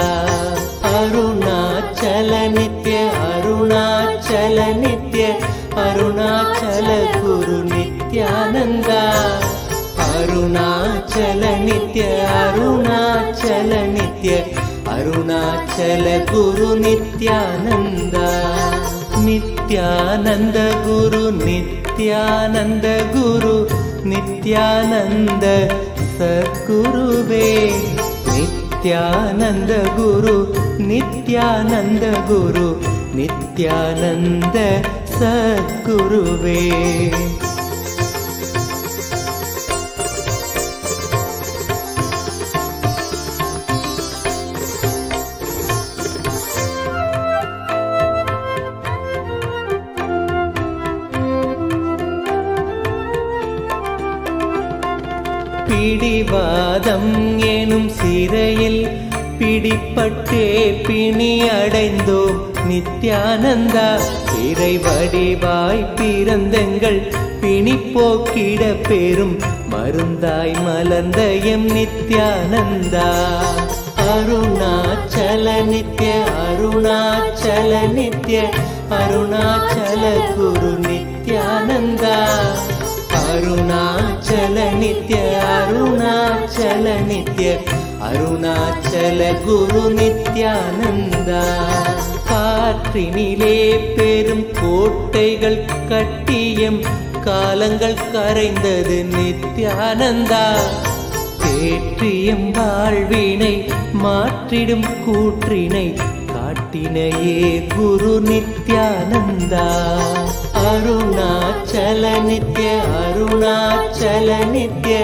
அருணாச்சல நித்ய அருணாச்சல நித்ய அருணாச்சல குரு நித்யானந்தா. அருணாச்சல நித்ய அருணாச்சல நித்ய அருணாச்சல குரு நித்யானந்தா. நித்யானந்த குரு நித்யானந்த குரு நித்யானந்த சத்குருவே. நித்யானந்த குரு நித்யானந்த குரு நித்யானந்த சத்குருவே. பிடிவாதம் எனும் சிறையில் பிடிப்பட்டே பிணி அடைந்தோம் நித்யானந்தா. இறை வடிவாய் பிறந்தங்கள் பிணி போக்கிட பெரும் மருந்தாய் மலர்ந்த எம் நித்யானந்தா. அருணாச்சல நித்ய அருணாச்சல நித்ய அருணாச்சல குரு நித்யானந்தா. அருணாச்சல நித்ய அருணாச்சல நித்ய அருணாச்சல குரு நித்யானந்தா. காற்றினிலே பெரும் கோட்டைகள் கட்டியம் காலங்கள் கரைந்தது நித்யானந்தா. தேற்றியம் வாழ்வினை மாற்றிடும் கூற்றினை காட்டினையே குரு நித்யானந்தா. அருணாச்சல நித்ய அருணாச்சல நித்ய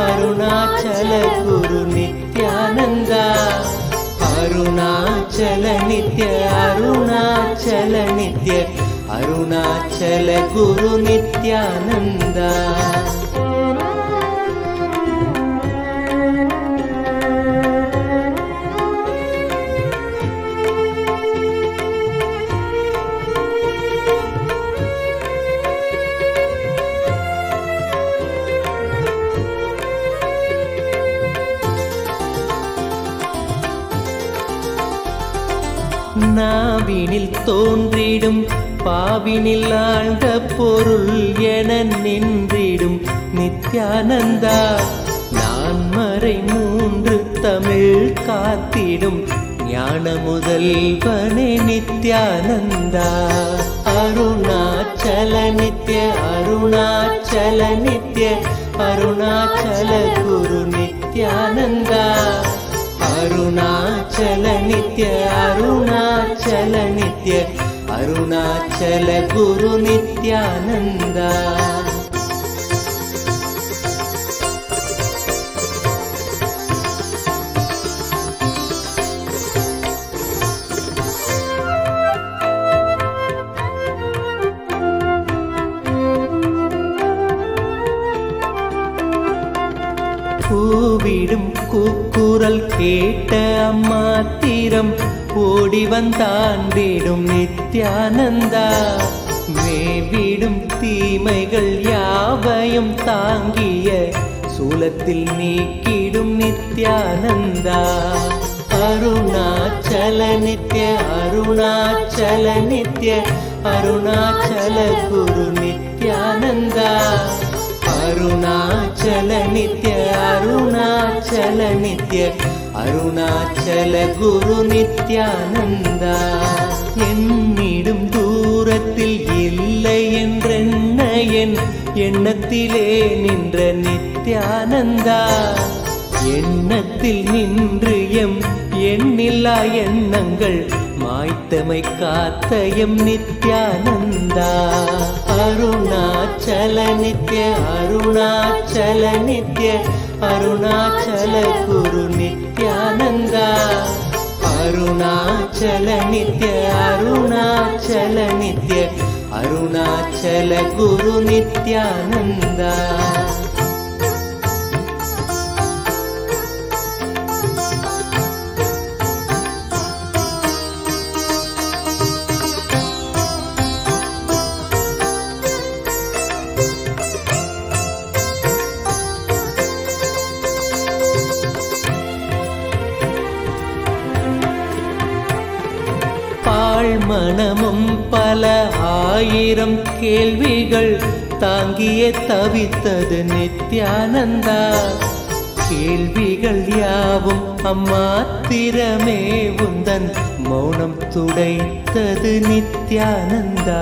அருணாச்சல குரு நித்யானந்தா. அருணாச்சல நித்ய அருணாச்சல நித்ய அருணாச்சல குரு நித்யானந்தா. நாவினில் தோன்றிடும் பாவினில் ஆழ்ந்த பொருள் என நின்றிடும் நித்யானந்தா. நான் மறை மூன்று தமிழ் காத்திடும் ஞான முதல்வனே நித்யானந்தா. அருணாச்சல நித்ய அருணாச்சல நித்ய அருணாச்சல குரு நித்யானந்தா. அருணாச்சல நித்ய அருணாச்சல நித்ய அருணாச்சல குரு நித்யானந்தா. கூவிடும் கூக்குரல் கேட்ட அம்மாத்திரம் ஓடி வந்தாண்டிடும் நித்யானந்தா. மேவிடும் தீமைகள் யாவையும் தாங்கிய சூலத்தில் நீக்கிடும் நித்யானந்தா. அருணாச்சல நித்ய அருணாச்சல நித்ய அருணாச்சல குரு நித்யானந்தா. அருணாச்சல நித்ய அருணாச்சல நித்ய அருணாச்சல குரு நித்யானந்தா. என்னிடும் தூரத்தில் இல்லை என்றென்ன என் எண்ணத்திலே நின்ற நித்யானந்தா, எண்ணத்தில் நின்று எம் எண்ணில்லா எண்ணங்கள் மாய்த்தமை காத்த எம் நித்யானந்தா. அருணாச்சல நித்ய அருணாச்சல நித்ய அருணாச்சல குரு நித்யானந்தா. அருணாச்சல நித்ய அருணாச்சல நித்ய அருணாச்சல குரு நித்யானந்தா. மனமும் பல ஆயிரம் கேள்விகள் தாங்கிய தவித்தது நித்யானந்தா. கேள்விகள் யாவும் அம்மாத்திரமே உந்தன் மௌனம் துடைத்தது நித்யானந்தா.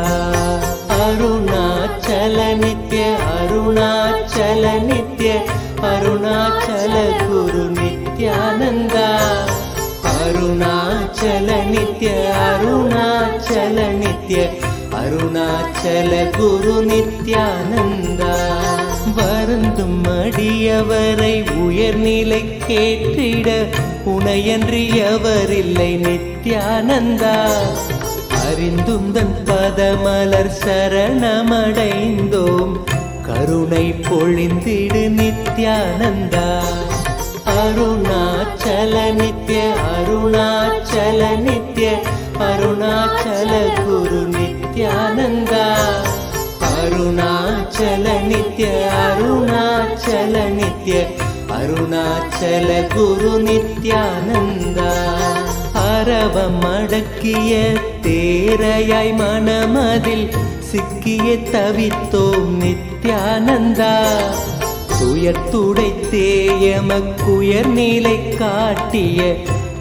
அருணாச்சல நித்ய அருணாச்சல நித்ய அருணாச்சல குரு நித்யானந்தா. அருணாச்சல நித்ய அருணாச்சல நித்ய அருணாச்சல குரு நித்யானந்தா. வருந்தும் அடியவரை உயர்நிலை கேட்டிட உனையன்றி எவரில்லை நித்யானந்தா. அறிந்துந்தன் பதமலர் சரணமடைந்தோம் கருணை பொழிந்திடு நித்யானந்தா. அருணாச்சல நித்ய அருணாச்சல நித்ய அருணாச்சல குரு நித்யானந்தா. அருணாச்சல நித்ய அருணாச்சல நித்ய அருணாச்சல குரு நித்யானந்தா. அரவம் அடக்கிய தேரையாய் மனமதில் சிக்கிய தவித்தோம் நித்யானந்தா. துயர்த்துடைத்தே எமக்குயர் நிலை காட்டிய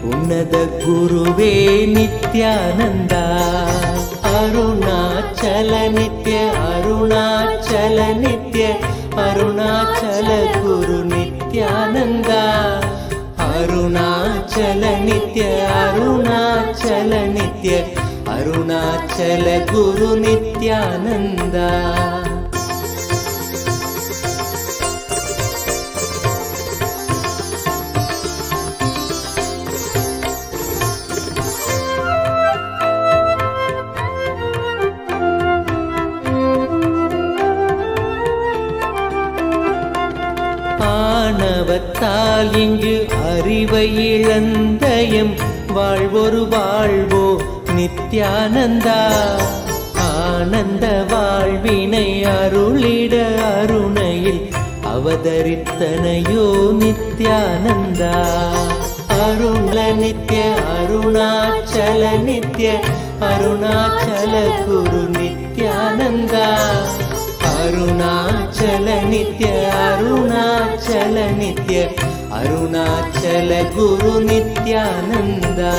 உன்னத குருவே நித்யானந்தா. அருணாச்சல நித்ய அருணாச்சல நித்ய அருணாச்சல குரு நித்யானந்தா. அருணாச்சல நித்ய அருணாச்சல நித்ய அருணாச்சல குரு நித்யானந்தா. ஆணவத்தால் இங்கு அறிவை இழந்தயம் வாழ்வொரு வாழ்வோ நித்யானந்தா. ஆனந்த வாழ்வினை அருளிட அருணையில் அவதரித்தனையோ நித்யானந்தா. அருண நித்ய அருணாச்சல நித்ய அருணாச்சல குரு நித்யானந்தா. அருணாச்சல நித்ய அருணாச்சல நித்ய அருணாச்சல குரு நித்யானந்தா.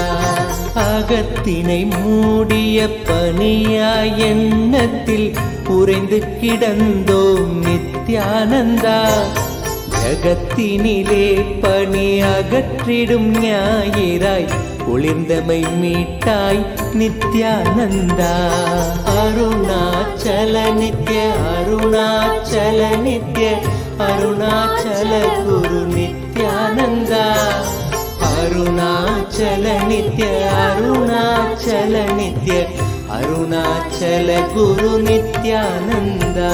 அகத்தினை மூடிய பனியாய் எண்ணத்தில் உறைந்து கிடந்தோம் நித்யானந்தா. ஜகத்தினிலே பனி அகற்றிடும் ஞாயிறாய் ஒளிர்ந்தமை மீட்டாய் நித்யானந்தா. அருணாச்சல நித்ய அருணாச்சல நித்ய அருணாச்சல குரு நித்யானந்தா. அருணாச்சல நித்ய அருணாச்சல நித்ய அருணாச்சல குரு நித்யானந்தா.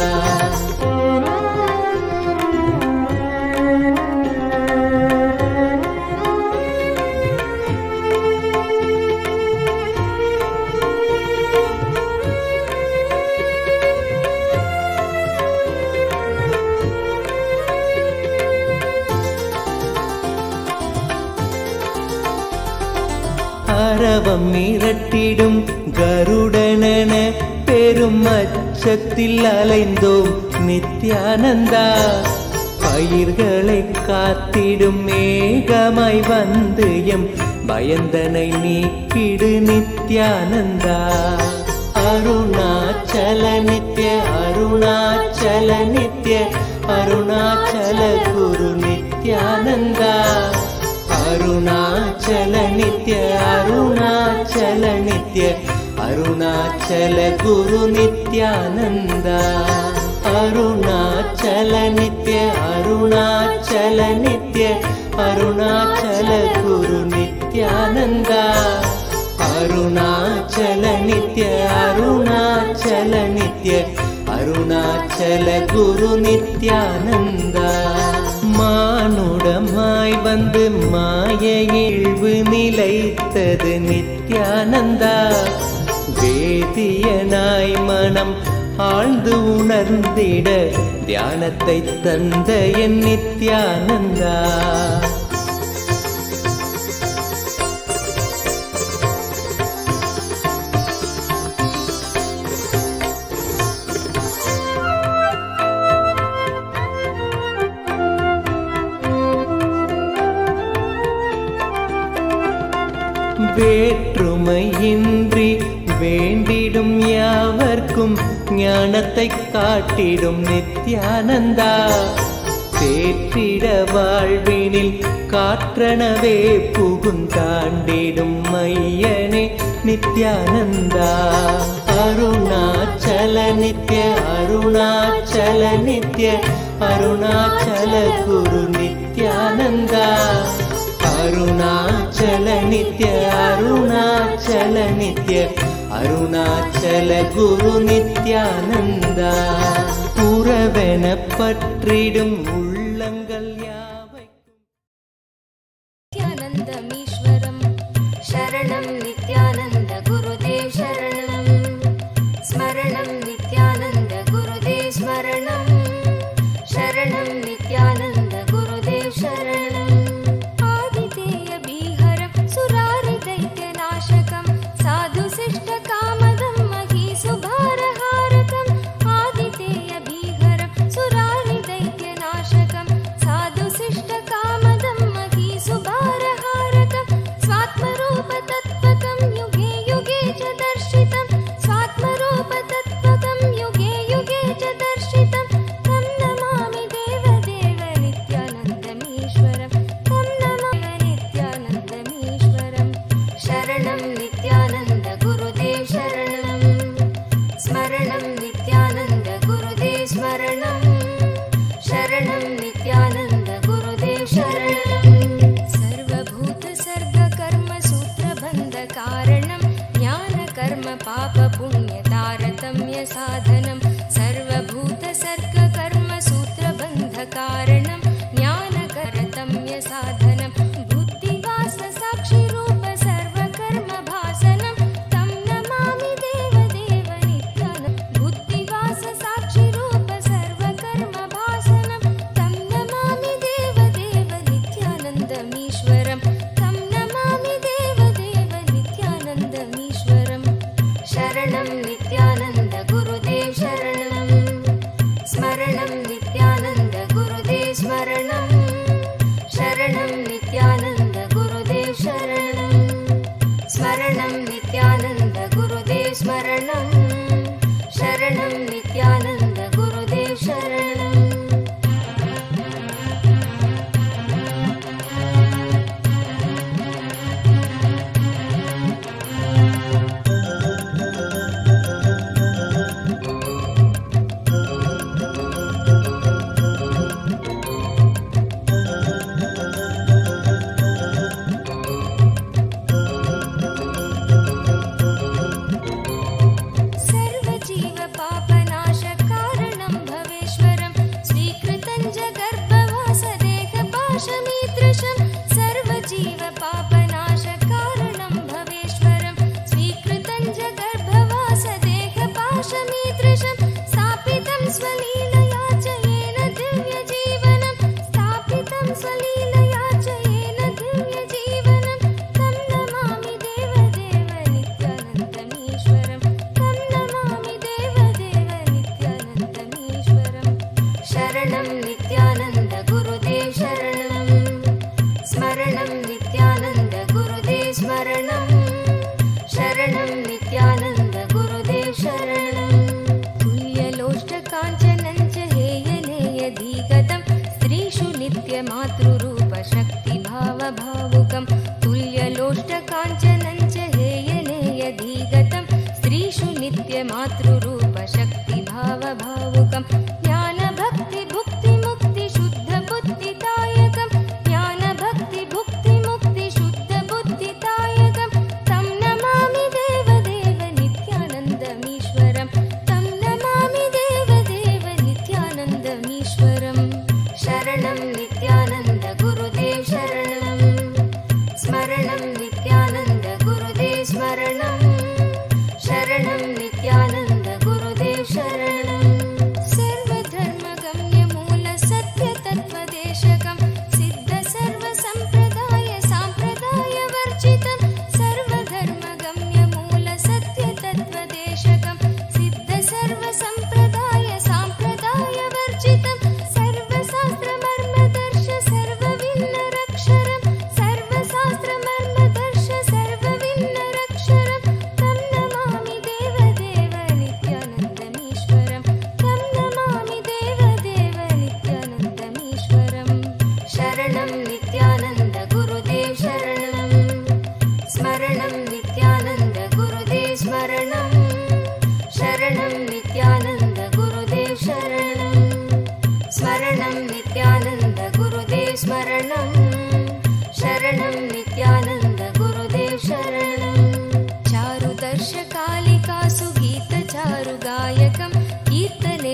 அரவம் மிரட்டிடும் கருடனென பெரும் அச்சத்தில் அலைந்தோம் நித்யானந்தா. பயிர்களை காத்திடும் மேகமாய் வந்து எம் பயந்தனை நீக்கிடு நித்யானந்தா. அருணாச்சல நித்ய அருணாச்சல நித்ய அருணாச்சல குரு நித்யானந்தா அருணாச்சல நித்ய அருணாச்சல நித்ய அருணாச்சல குரு நித்யானந்தா அருணாச்சல நித்ய அருணாச்சல நித்ய அருணாச்சல குரு நித்யானந்தா அருணாச்சல நித்ய அருணாச்சல நித்ய அருணாச்சல குரு நித்யானந்தா மானுடமாய் வந்து மாயையிழ்வு நிலைத்தது நித்யானந்தா வேதியனாய் மனம் ஆழ்ந்து உணர்ந்திட தியானத்தை தந்த என் நித்யானந்தா வேற்றுமையின்றி வேண்டிடும் யாவர்க்கும் ஞானத்தை காட்டிடும் நித்யானந்தா தேற்றிட வாழ்வினில் காற்றனவே புகுந்தாண்டிடும் மையனே நித்யானந்தா அருணாச்சல நித்ய அருணாச்சல நித்ய அருணாச்சல குரு நித்யானந்தா அருணாச்சல நித்ய அருணாச்சல நித்ய அருணாச்சல குரு நித்யானந்தா உறவென பற்றிடும் உள்ளங்கள் யாவைக்கும் நித்யானந்தமீஸ்வரம் சரணம் நித்யானந்த குருதேவ் சரணம் ஸ்மரணம் நித்யானந்த குருதேவ் ஸ்மரணம் சரணம் நித்யானந்த குருதேவ் சரணம் साधु शिष्ट कामदं मही सुभारहारकम् आदितेय भीहरं सुरारि दैत्यनाशकं साधु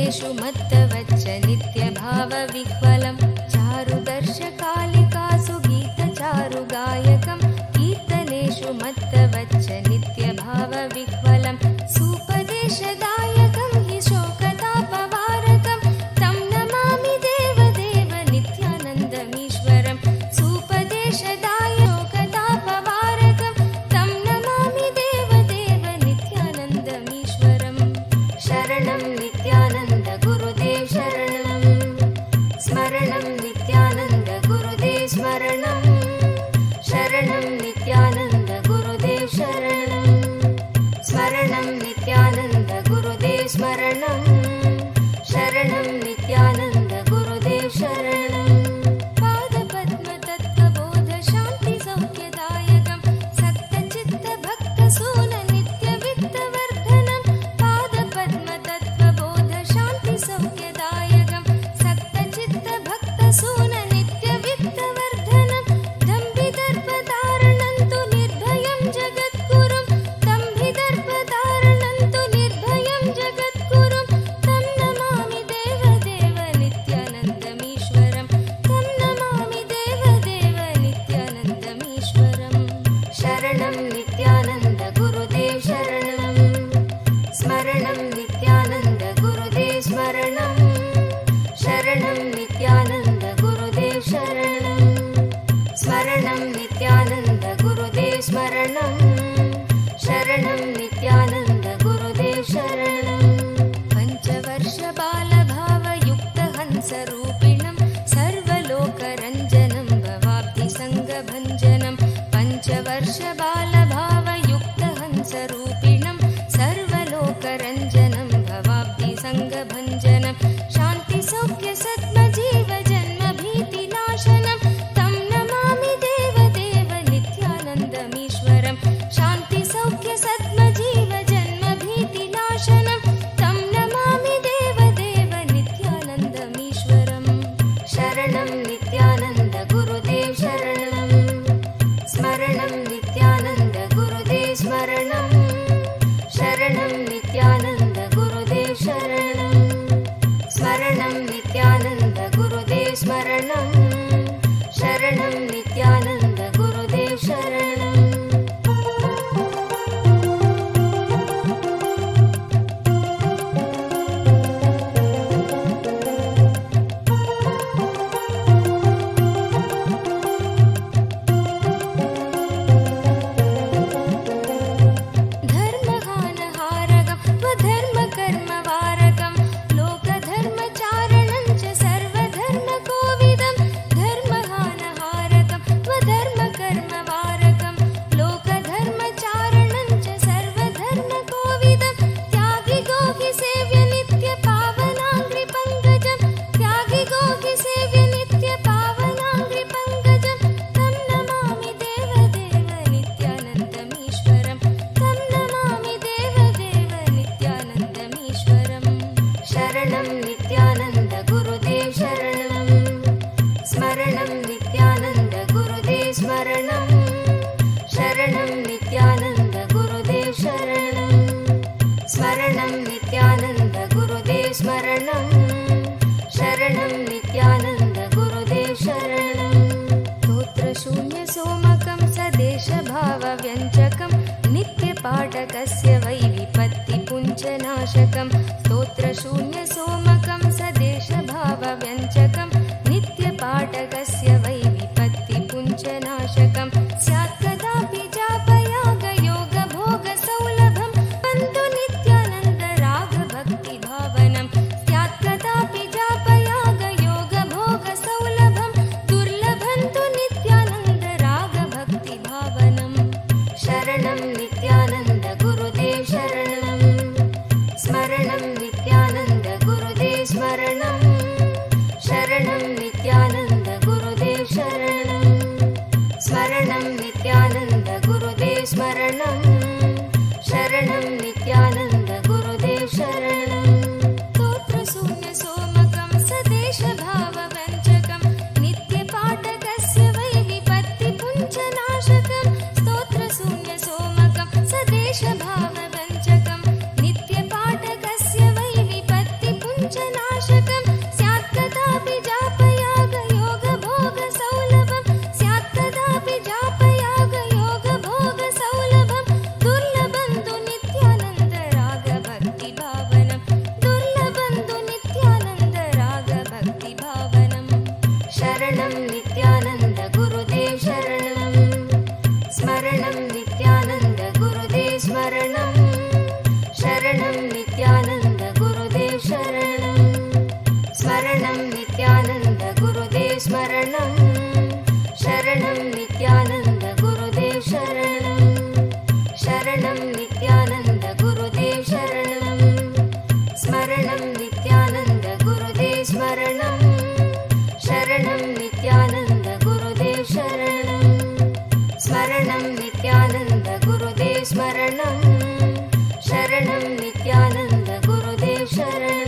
कीर्तनेषु मत्तवच्च नित्यभावविह्वलं चारुदर्शकालिकासु गीतचारुगायकं कीर्तनेषु मत्तवच्च नित्यभावविह्वलं सूपदेशदायकं हि शोकतापवारकं तं नमामि देवदेव नित्यानन्दमीश्वरं सूपदेशदायकतापवारकं तं नमामि देवदेव नित्यानन्दमीश्वरं शरणं नित्यानन्द गुरुदेव शरणं स्मरणं नित्यानन्द गुरुदेव स्मरणं शरणं नित्यानन्द गुरुदेव शरणं स्मरणं नित्यानन्द गुरुदेव स्मरणं शरणं नित्यानन्द गुरुदेव शरणं पादपद्मतत्त्वबोध शान्ति सौख्यदायकं सक्तचित्तभक्तसून नित्यवित्तवर्धनं पादपद्मतत्त्वबोध शान्ति सौख्यदायकं सक्तचित्तभक्तसून नित्यवित्तवर्धनं दम्भिदर्पधारणं तु निर्भयं जगद्गुरुं दम्भिदर्पधारणं तु निर्भयं जगद्गुरुं तं नमामि देवदेव नित्यानन्दमीश्वरं तं नमामि देवदेव नित्यानन्दमीश्वरं शरणं नित्यानन्द गुरुदेव शरणं स्मरणं नित्यानन्द गुरुदेव स्मरणं शरणं नित्यानन्द गुरुदेव शरणं स्मरणं नित्यानन्द गुरुदेव स्मरणं शरणं नित्यानन्द गुरुदेव शरणं पञ्चवर्षबालभावयुक्तहंसरूपिणं सर्वलोकरञ्जनं भवाब्धिसङ्गभञ्जनं पञ्चवर्षबालभावयुक्तहंसरूपिणं सर्वलोकरञ्जनं भवाब्धिसङ्गभञ्जनं शान्तिसौख्यसद्मजीवजन्मभीतिनाशनं तं नमामि देवदेव नित्यानन्दमीश्वरं शान्तिसौख्यसद्मजीवजन्मभीतिनाशनं तं नमामि देवदेव नित्यानन्दमीश्वरं शरणं नित्यानन्द गुरुदेव शरणं स्मरणं नित्यानन्द गुरुदेव स्मरणं शरणं नित्यानन्द गुरुदेव शरणं स्मरणं नित्यानन्द गुरुदेव स्मरणं शरणं नित्यानन्द गुरुदेव शरणं धर्महानहारकं स्वधर्मकर्मवारकं लोकधर्मचारणं च सर्वधर्मकोविदं धर्महानहारकं स्वधर्मकर्मवारकं लोकधर्मचारणं च सर्वधर्मकोविदं त्यागिगोहि सेव्य नित्यपावनाङ्घ्रिपङ्कजं त्यागिगोहि सेव्य नित्यपावनाङ्घ्रिपङ्कजं तं नमामि देवदेव नित्यानन्दमीश्वरं तं नमामि देवदेव नित्यानन्दमीश्वरं शरणं नित्यानन्द गुरुदेव शरणं स्मरणं नित्यानन्द गुरुदेव स्मरणं शरणं नित्यानन्द गुरुदेव शरणं स्मरणं नित्यानन्द गुरुदेव स्मरणं शरणं नित्यानन्द गुरुदेव शरणं स्तोत्रशून्यसोमकं सदेशभावव्यञ्जकं नित्यपाठकस्य वै विपत्तिपुञ्जनाशकं स्तोत्रशून्यसोमकं सदेशभावव्यञ्जकं नित्यपाठकस्य वै विपत्तिपुञ्जनाशकं स्यात् कदापि जापयागयोगभोगसौलभं बन्धु नित्यानन्द रागभक्तिभावनं स्यात् कदापि जापयागयोगभोगसौलभं दुर्लभं तु नित्यानन्द रागभक्तिभावनं शरणं नित्यानन्द गुरुदेव शरणं नित्यानन्द गुरुदेव स्मरणं शरणं नित्यानन्द गुरुदेव शरणम्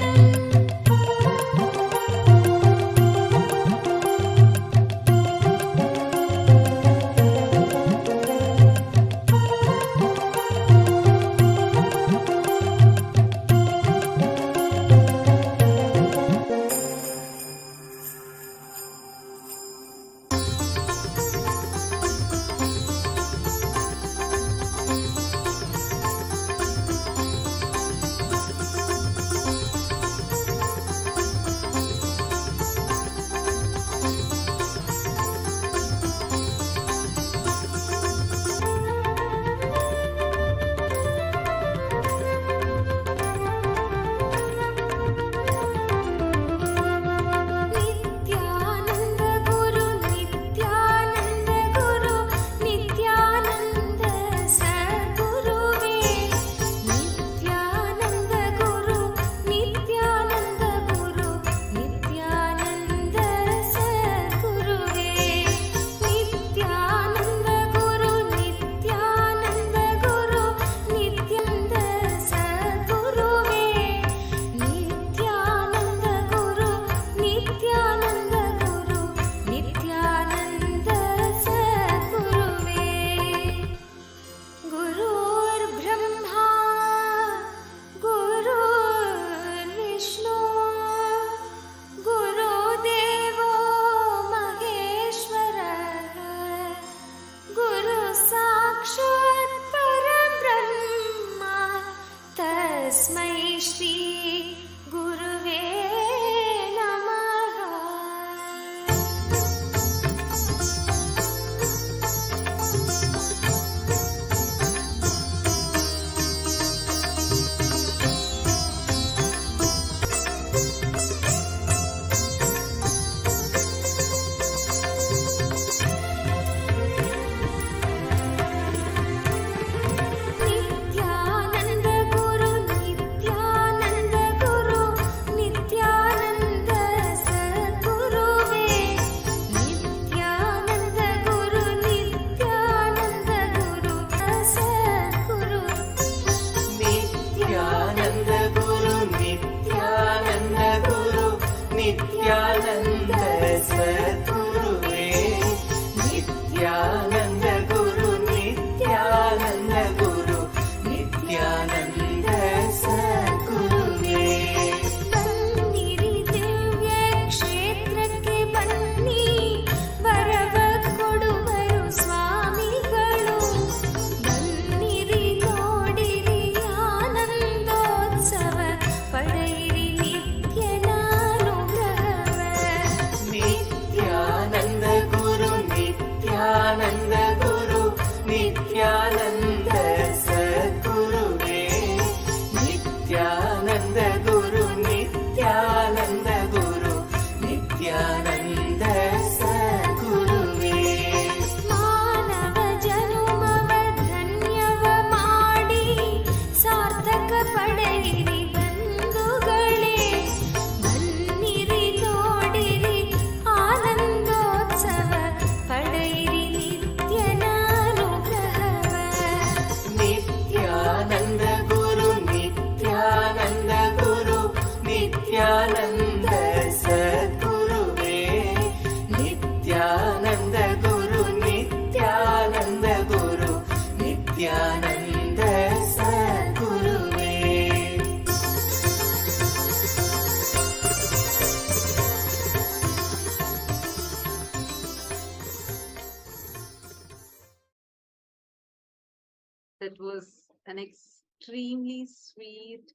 That was an extremely sweet,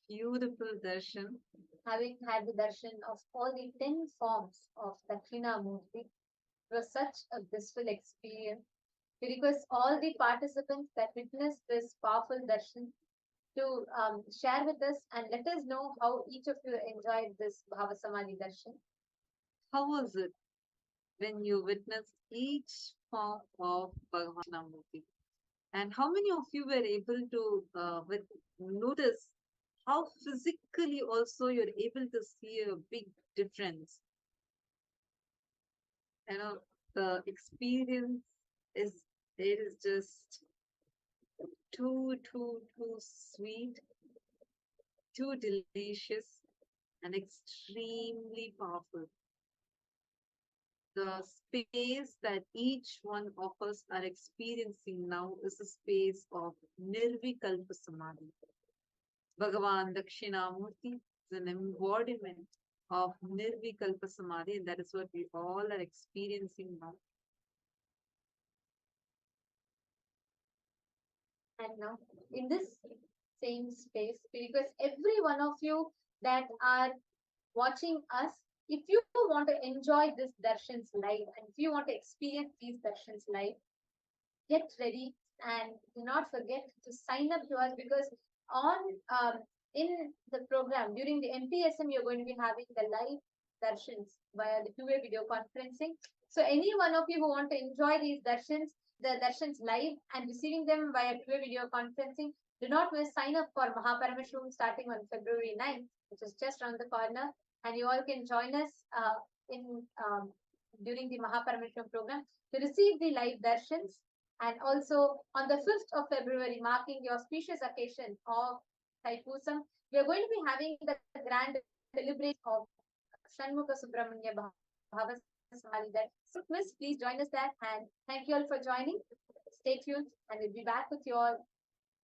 beautiful darshan. Having had the darshan of all the 10 forms of Dakshinamurti, it was such a blissful experience. We request all the participants that witnessed this powerful darshan to share with us and let us know how each of you enjoyed this Bhava Samadhi darshan. How was it when you witnessed each form of Bhagavan Krishnamurti? And how many of you were able to notice how physically also you're able to see a big difference? You know, the experience is It is just too sweet, too delicious, and extremely powerful. The space that each one of us are experiencing now is a space of Nirvikalpa Samadhi. Bhagavan Dakshinamurthy is an embodiment of Nirvikalpa Samadhi, and that is what we all are experiencing now. And now, in this same space, because every one of you that are watching us, if you want to enjoy this darshans live and if you want to experience these darshans live, get ready and do not forget to sign up to us, because on in the program during the MPSM you're going to be having the live darshans via the two-way video conferencing. So any one of you who want to enjoy these darshans, the darshans live and receiving them via two-way video conferencing, do not miss, sign up for Paramashivam starting on February 9th, which is just around the corner, and you all can join us in during the Paramashivam program to receive the live darshans. And also on the 5th of February, marking the auspicious occasion of Thaipusam, we are going to be having the grand celebration of Shanmukha Subramanya Bhava Samadhi. That so please join us there, and thank you all for joining. Stay tuned, and we'll be back with you all